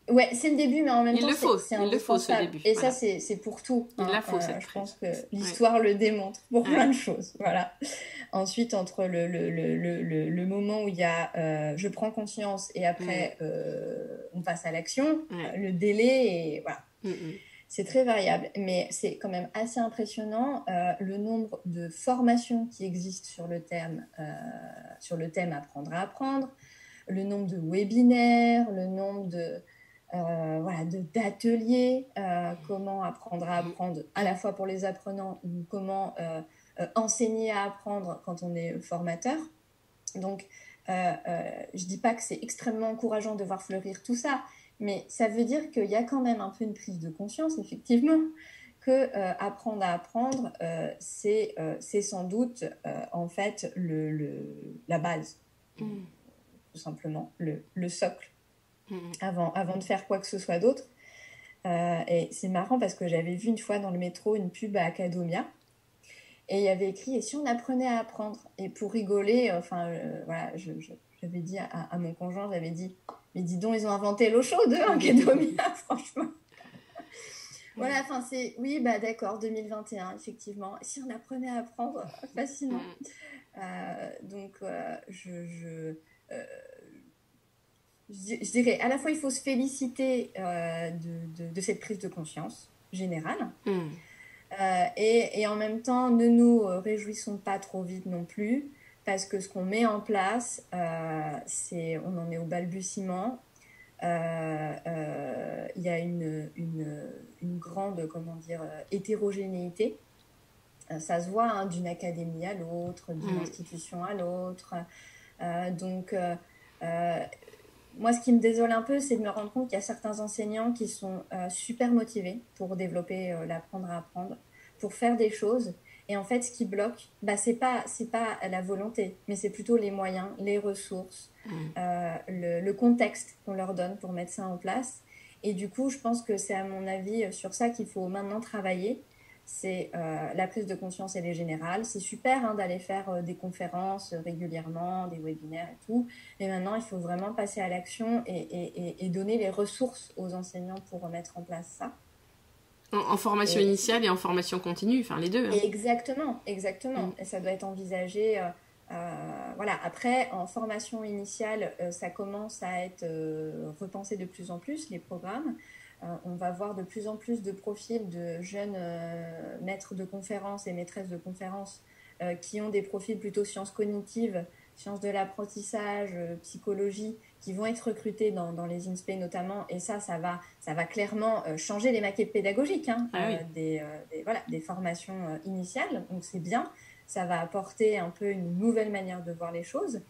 Ouais, c'est le début, mais en même temps, c'est indispensable. Il le faut, ce début. Et voilà. Ça, c'est pour tout. Il la faut, je pense que l'histoire le démontre pour plein de choses. Voilà. Ensuite, entre le moment où il y a je prends conscience et après on passe à l'action, le délai, et voilà. C'est très variable, mais c'est quand même assez impressionnant le nombre de formations qui existent sur le thème apprendre à apprendre, le nombre de webinaires, le nombre d'ateliers, comment apprendre à apprendre à la fois pour les apprenants ou comment enseigner à apprendre quand on est formateur. Donc, je dis pas que c'est extrêmement encourageant de voir fleurir tout ça, mais ça veut dire qu'il y a quand même un peu une prise de conscience, effectivement, que apprendre à apprendre, c'est sans doute en fait la base, tout simplement, le socle, avant de faire quoi que ce soit d'autre. Et c'est marrant parce que j'avais vu une fois dans le métro une pub à Academia, et il y avait écrit « Et si on apprenait à apprendre ?» Et pour rigoler, voilà, j'avais dit à mon conjoint, j'avais dit « Mais dis donc, ils ont inventé l'eau chaude, Academia, franchement !» Voilà, enfin c'est... Oui, bah d'accord, 2021, effectivement. Et si on apprenait à apprendre, fascinant. Donc, je dirais, à la fois, il faut se féliciter de cette prise de conscience générale. Et en même temps, ne nous réjouissons pas trop vite non plus, parce que ce qu'on met en place, on en est au balbutiement. Il y a une grande, hétérogénéité. Ça se voit d'une académie à l'autre, d'une institution à l'autre. Moi, ce qui me désole un peu, c'est de me rendre compte qu'il y a certains enseignants qui sont super motivés pour développer l'apprendre à apprendre, pour faire des choses. Et en fait, ce qui bloque, c'est pas la volonté, mais c'est plutôt les moyens, les ressources, le contexte qu'on leur donne pour mettre ça en place. Et du coup, je pense que c'est à mon avis sur ça qu'il faut maintenant travailler. C'est la prise de conscience, elle est générale. C'est super d'aller faire des conférences régulièrement, des webinaires et tout. Mais maintenant, il faut vraiment passer à l'action et donner les ressources aux enseignants pour mettre en place ça. En formation initiale et en formation continue, enfin les deux. Exactement. Et ça doit être envisagé. Voilà. Après, en formation initiale, ça commence à être repensé de plus en plus, les programmes. On va voir de plus en plus de profils de jeunes maîtres de conférences et maîtresses de conférences qui ont des profils plutôt sciences cognitives, sciences de l'apprentissage, psychologie, qui vont être recrutés dans les INSPE notamment. Et ça va clairement changer les maquettes pédagogiques des formations initiales. Donc c'est bien, ça va apporter un peu une nouvelle manière de voir les choses.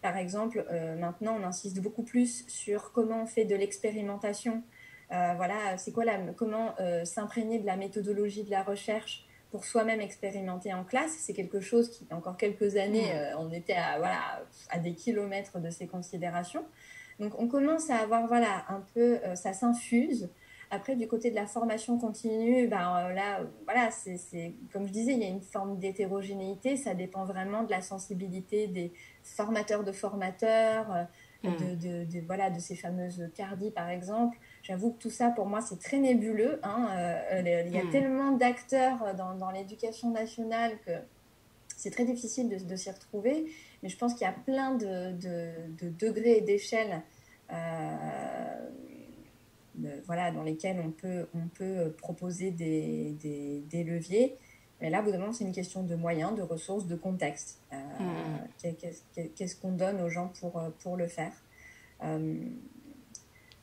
Par exemple, maintenant on insiste beaucoup plus sur comment on fait de l'expérimentation. C'est quoi comment s'imprégner de la méthodologie de la recherche pour soi-même expérimenter en classe. C'est quelque chose qui, il y a encore quelques années, on était à des kilomètres de ces considérations. Donc, on commence à avoir, un peu, ça s'infuse. Après, du côté de la formation continue, c'est comme je disais, il y a une forme d'hétérogénéité. Ça dépend vraiment de la sensibilité des formateurs de formateurs, de ces fameuses CARDI, par exemple. J'avoue que tout ça, pour moi, c'est très nébuleux. Il y a tellement d'acteurs dans l'éducation nationale que c'est très difficile de s'y retrouver. Mais je pense qu'il y a plein de degrés et d'échelles dans lesquels on peut proposer des leviers. Mais là, évidemment, c'est une question de moyens, de ressources, de contexte. Qu'est-ce qu'on donne aux gens pour le faire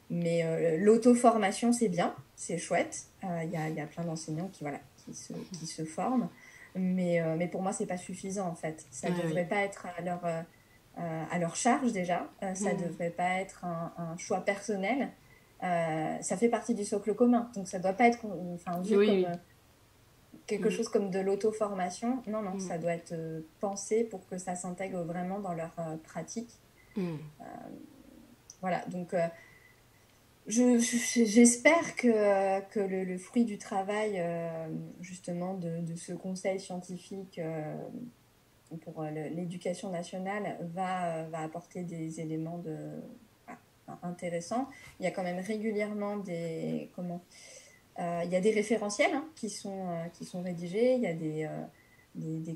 Mais l'auto-formation, c'est bien, c'est chouette. Il y a plein d'enseignants qui se forment. Mais pour moi, c'est pas suffisant, en fait. Ça devrait pas être à leur charge, déjà. Ça devrait pas être un choix personnel. Ça fait partie du socle commun. Donc, ça doit pas être vu comme quelque chose comme de l'auto-formation. Non, ça doit être pensé pour que ça s'intègre vraiment dans leur pratique. Donc... J'espère que le fruit du travail, justement, de ce conseil scientifique pour l'éducation nationale va apporter des éléments intéressants. Il y a quand même régulièrement il y a des référentiels qui sont rédigés, il y a des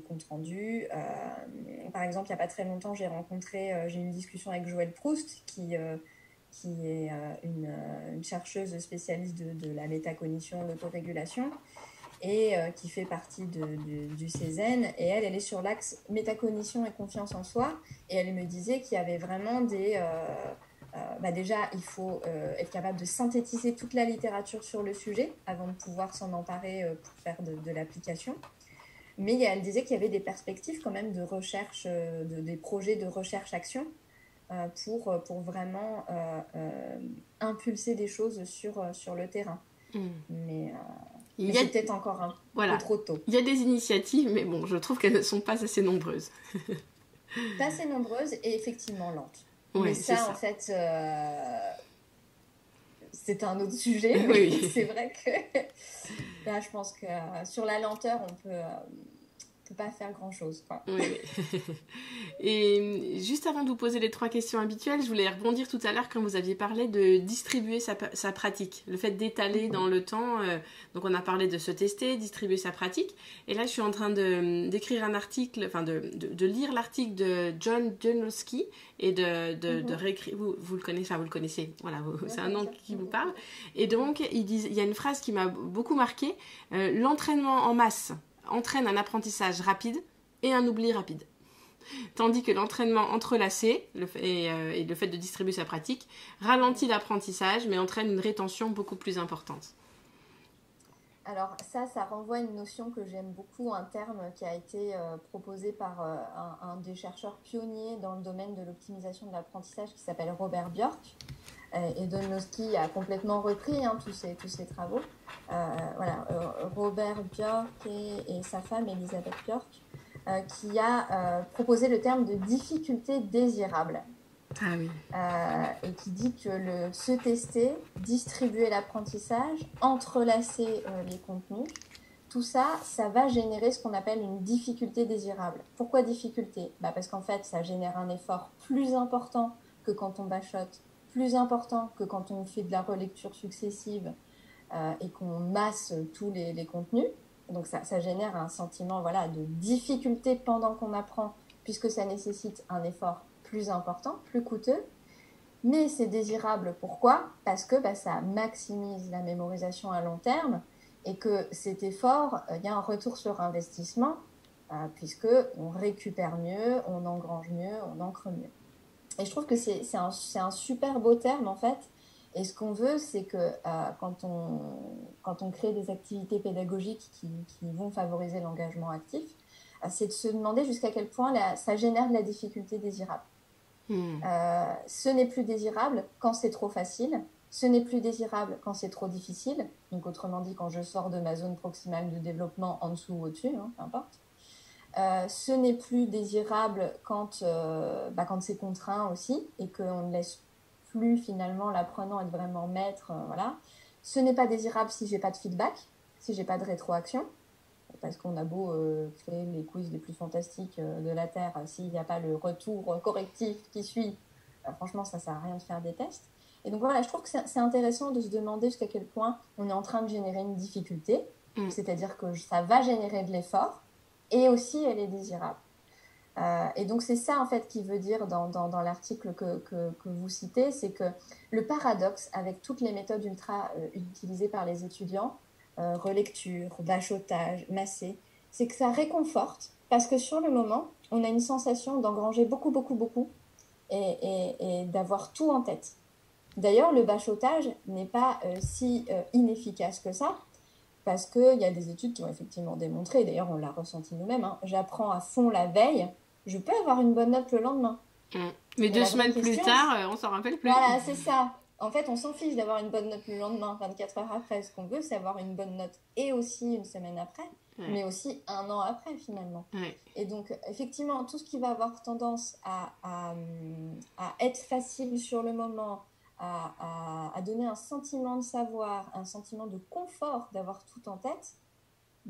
comptes rendus. Par exemple, il n'y a pas très longtemps, j'ai eu une discussion avec Joëlle Proust qui est une chercheuse spécialiste de la métacognition, l'autorégulation. et qui fait partie du CESEN. Et elle est sur l'axe métacognition et confiance en soi. Et elle me disait qu'il y avait vraiment déjà, il faut être capable de synthétiser toute la littérature sur le sujet avant de pouvoir s'en emparer pour faire de l'application. Mais elle disait qu'il y avait des perspectives quand même de recherche, des projets de recherche-action pour vraiment impulser des choses sur le terrain. Mais c'est peut-être encore un peu trop tôt. Il y a des initiatives, mais bon, je trouve qu'elles ne sont pas assez nombreuses. Pas assez nombreuses et effectivement lentes. Ouais, mais ça, en fait, c'est un autre sujet. Oui. C'est vrai que là, je pense que sur la lenteur, on peut pas faire grand-chose, quoi. Oui. Et juste avant de vous poser les 3 questions habituelles, je voulais rebondir tout à l'heure quand vous aviez parlé de distribuer sa pratique, le fait d'étaler dans le temps. Donc on a parlé de se tester, distribuer sa pratique. Et là, je suis en train d'écrire un article, enfin de lire l'article de John Donowski et de réécrire. Vous le connaissez, enfin vous le connaissez. Voilà, c'est un nom qui vous parle. Et donc il y a une phrase qui m'a beaucoup marquée. L'entraînement en masse entraîne un apprentissage rapide et un oubli rapide. Tandis que l'entraînement entrelacé et le fait de distribuer sa pratique ralentit l'apprentissage mais entraîne une rétention beaucoup plus importante. Alors ça renvoie à une notion que j'aime beaucoup, un terme qui a été proposé par un des chercheurs pionniers dans le domaine de l'optimisation de l'apprentissage qui s'appelle Robert Bjork. Et Donowski a complètement repris tous ses travaux. Robert Bjork et sa femme Elisabeth Bjork, qui a proposé le terme de difficulté désirable. Ah oui. Et qui dit que se tester, distribuer l'apprentissage, entrelacer les contenus, tout ça, ça va générer ce qu'on appelle une difficulté désirable. Pourquoi difficulté ? Parce qu'en fait, ça génère un effort plus important que quand on bachote, plus important que quand on fait de la relecture successive et qu'on masse tous les contenus. Donc ça génère un sentiment de difficulté pendant qu'on apprend, puisque ça nécessite un effort plus important, plus coûteux. Mais c'est désirable. Pourquoi ? Parce que ça maximise la mémorisation à long terme et que cet effort, il y a un retour sur investissement puisqu'on récupère mieux, on engrange mieux, on ancre mieux. Et je trouve que c'est un super beau terme en fait. Et ce qu'on veut, c'est que quand on crée des activités pédagogiques qui vont favoriser l'engagement actif, c'est de se demander jusqu'à quel point ça génère de la difficulté désirable. Ce n'est plus désirable quand c'est trop facile, ce n'est plus désirable quand c'est trop difficile, donc autrement dit quand je sors de ma zone proximale de développement en dessous ou au-dessus, peu importe. Ce n'est plus désirable quand c'est contraint aussi et qu'on ne laisse plus finalement l'apprenant être vraiment maître. Ce n'est pas désirable si j'ai pas de feedback, si j'ai pas de rétroaction. Parce qu'on a beau créer les quiz les plus fantastiques de la Terre, s'il n'y a pas le retour correctif qui suit, franchement, ça ne sert à rien de faire des tests. Et donc je trouve que c'est intéressant de se demander jusqu'à quel point on est en train de générer une difficulté, c'est-à-dire que ça va générer de l'effort, et aussi elle est désirable. Et donc c'est ça en fait qui veut dire dans l'article que vous citez, c'est que le paradoxe avec toutes les méthodes ultra utilisées par les étudiants, relecture, bachotage, masser, c'est que ça réconforte parce que sur le moment, on a une sensation d'engranger beaucoup, beaucoup, beaucoup et d'avoir tout en tête. D'ailleurs, le bachotage n'est pas si inefficace que ça parce qu'il y a des études qui ont effectivement démontré, d'ailleurs on l'a ressenti nous-mêmes, j'apprends à fond la veille, je peux avoir une bonne note le lendemain. Mais 2 semaines plus tard, on s'en rappelle plus. Voilà, c'est ça. En fait, on s'en fiche d'avoir une bonne note le lendemain, 24 heures après. Ce qu'on veut, c'est avoir une bonne note et aussi une semaine après, mais aussi 1 an après, finalement. Et donc, effectivement, tout ce qui va avoir tendance à être facile sur le moment, à donner un sentiment de savoir, un sentiment de confort d'avoir tout en tête,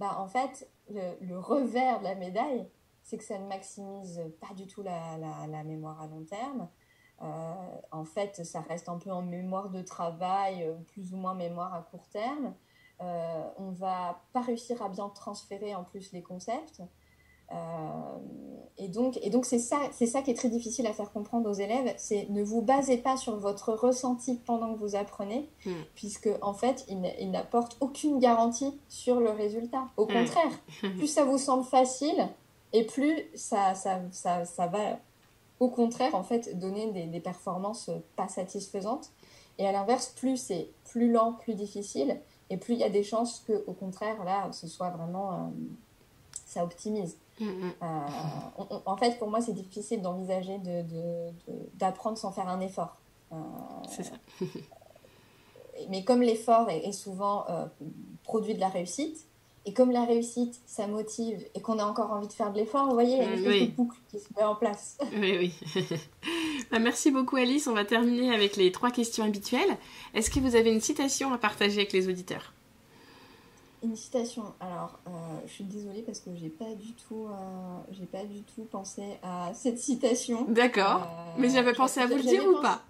en fait, le revers de la médaille, c'est que ça ne maximise pas du tout la mémoire à long terme. En fait, ça reste un peu en mémoire de travail, plus ou moins mémoire à court terme. On va pas réussir à bien transférer en plus les concepts. Et donc c'est ça qui est très difficile à faire comprendre aux élèves, c'est ne vous basez pas sur votre ressenti pendant que vous apprenez, puisque en fait, il n'apporte aucune garantie sur le résultat. Au contraire, plus ça vous semble facile, et plus ça va, au contraire, en fait, donner des performances pas satisfaisantes. Et à l'inverse, plus c'est plus lent, plus difficile, et plus il y a des chances que, au contraire, là, ce soit vraiment, ça optimise. En fait, pour moi, c'est difficile d'envisager d'apprendre sans faire un effort. C'est ça. Mais comme l'effort est souvent produit de la réussite, et comme la réussite, ça motive, et qu'on a encore envie de faire de l'effort, vous voyez, il y a une espèce de boucle qui se met en place. Oui. Merci beaucoup Alice, on va terminer avec les 3 questions habituelles. Est-ce que vous avez une citation à partager avec les auditeurs ? Une citation. Alors, je suis désolée parce que j'ai pas du tout pensé à cette citation. D'accord. Mais j'avais pensé à vous le dire ou pas ?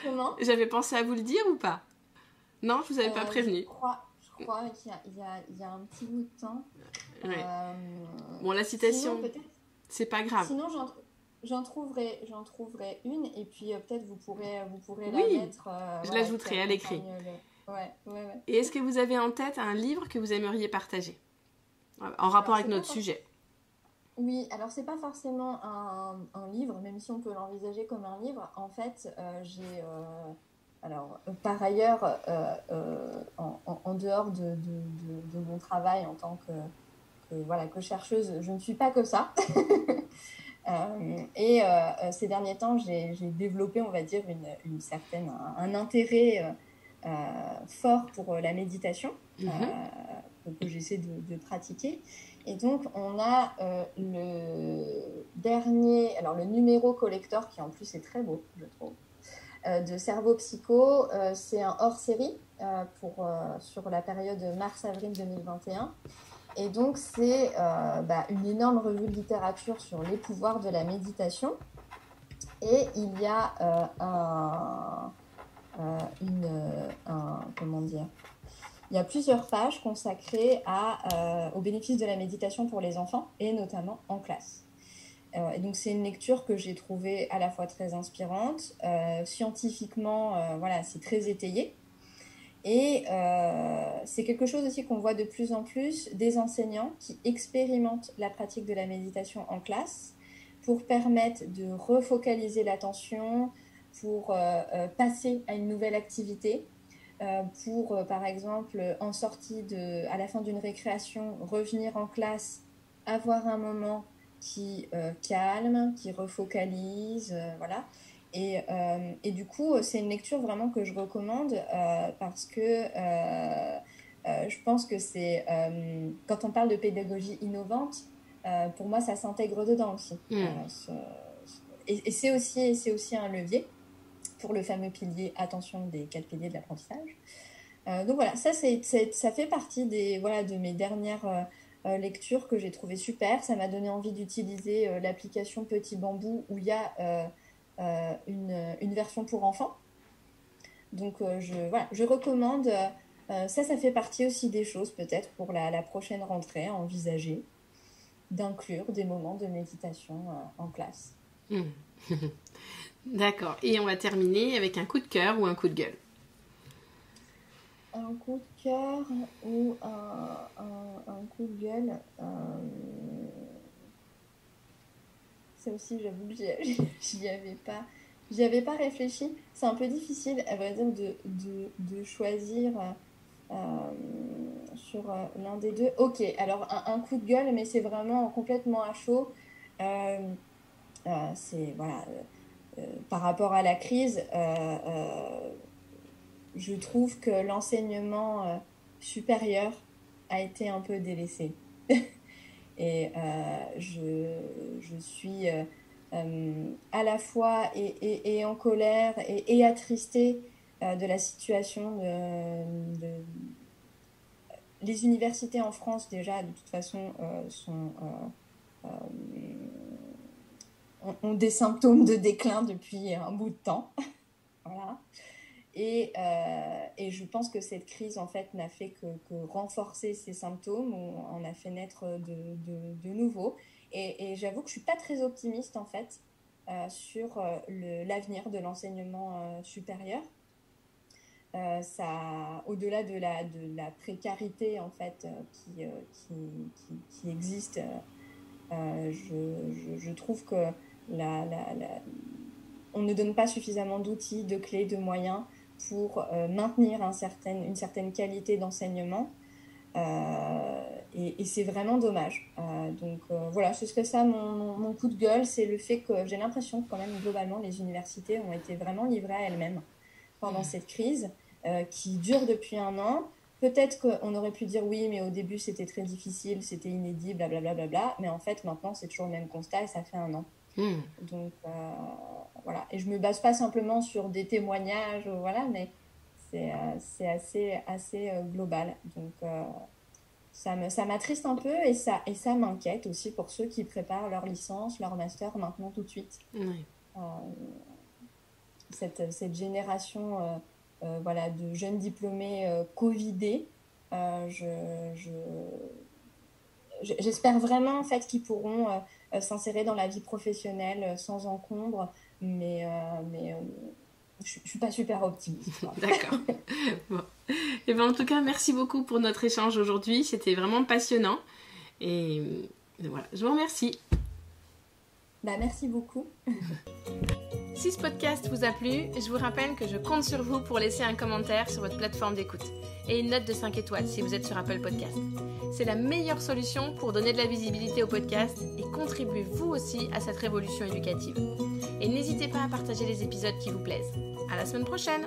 Comment ? J'avais pensé à vous le dire ou pas ? Non, je vous avais pas prévenu. Je crois qu'il y a un petit bout de temps. Ouais. Bon, la citation, sinon, c'est pas grave. Sinon, j'en trouverai une et puis peut-être vous pourrez la mettre. Je l'ajouterai à l'écrit. Ouais. Et est-ce que vous avez en tête un livre que vous aimeriez partager en rapport avec notre sujet ? Oui, alors c'est pas forcément un livre, même si on peut l'envisager comme un livre. En fait, j'ai... alors, par ailleurs, en dehors de mon travail en tant que chercheuse, je ne suis pas que ça. Ces derniers temps, j'ai développé, on va dire, un intérêt fort pour la méditation que j'essaie de pratiquer. Et donc, on a le numéro collector, qui en plus est très beau, je trouve, de Cerveau Psycho. C'est un hors-série sur la période mars-avril 2021. Et donc, c'est une énorme revue de littérature sur les pouvoirs de la méditation. Et il y a il y a plusieurs pages consacrées aux bénéfices de la méditation pour les enfants, et notamment en classe. Et donc, c'est une lecture que j'ai trouvée à la fois très inspirante, scientifiquement, c'est très étayé. Et c'est quelque chose aussi qu'on voit de plus en plus, des enseignants qui expérimentent la pratique de la méditation en classe pour permettre de refocaliser l'attention, pour passer à une nouvelle activité, pour, par exemple, à la fin d'une récréation, revenir en classe, avoir un moment qui calme, qui refocalise, voilà. Et du coup, c'est une lecture vraiment que je recommande parce que je pense que c'est... quand on parle de pédagogie innovante, pour moi, ça s'intègre dedans aussi. Et c'est aussi un levier pour le fameux pilier attention des 4 piliers de l'apprentissage. Donc voilà, ça fait partie de mes dernières lectures que j'ai trouvées super. Ça m'a donné envie d'utiliser l'application Petit Bambou où il y a une version pour enfants. Donc je recommande. Ça fait partie aussi des choses peut-être pour la prochaine rentrée à envisager d'inclure des moments de méditation en classe. D'accord. Et on va terminer avec un coup de cœur ou un coup de gueule. Un coup de cœur ou un coup de gueule. Ça aussi, j'avoue que j'y avais pas réfléchi. C'est un peu difficile, à vrai dire, de choisir sur l'un des deux. Ok, alors un coup de gueule, mais c'est vraiment complètement à chaud. C'est par rapport à la crise, je trouve que l'enseignement supérieur a été un peu délaissé. Et je suis à la fois et en colère et attristée de la situation les universités en France déjà de toute façon ont des symptômes de déclin depuis un bout de temps. Voilà. Et je pense que cette crise, en fait, n'a fait que renforcer ces symptômes, on a fait naître de nouveaux. Et j'avoue que je ne suis pas très optimiste, en fait, sur l'avenir de l'enseignement supérieur. Au-delà de la précarité, en fait, qui existe, je trouve que on ne donne pas suffisamment d'outils, de clés, de moyens pour maintenir une certaine qualité d'enseignement. Et c'est vraiment dommage. Donc voilà, ce serait ça mon coup de gueule, c'est le fait que j'ai l'impression que quand même globalement les universités ont été vraiment livrées à elles-mêmes pendant cette crise qui dure depuis 1 an. Peut-être qu'on aurait pu dire oui, mais au début c'était très difficile, c'était inédit, blablabla, bla, mais en fait maintenant c'est toujours le même constat et ça fait 1 an. Donc voilà, et je me base pas simplement sur des témoignages, voilà, mais c'est assez global. Donc ça m'attriste un peu et ça m'inquiète aussi pour ceux qui préparent leur licence, leur master maintenant tout de suite. Oui. Cette génération voilà, de jeunes diplômés covidés, j'espère vraiment en fait qu'ils pourront s'insérer dans la vie professionnelle sans encombre, mais je suis pas super optimiste. D'accord. Bon. Et ben en tout cas, merci beaucoup pour notre échange aujourd'hui. C'était vraiment passionnant. Et voilà, je vous remercie. Merci beaucoup. Si ce podcast vous a plu, je vous rappelle que je compte sur vous pour laisser un commentaire sur votre plateforme d'écoute et une note de 5 étoiles si vous êtes sur Apple Podcast. C'est la meilleure solution pour donner de la visibilité au podcast et contribuer vous aussi à cette révolution éducative. Et n'hésitez pas à partager les épisodes qui vous plaisent. À la semaine prochaine!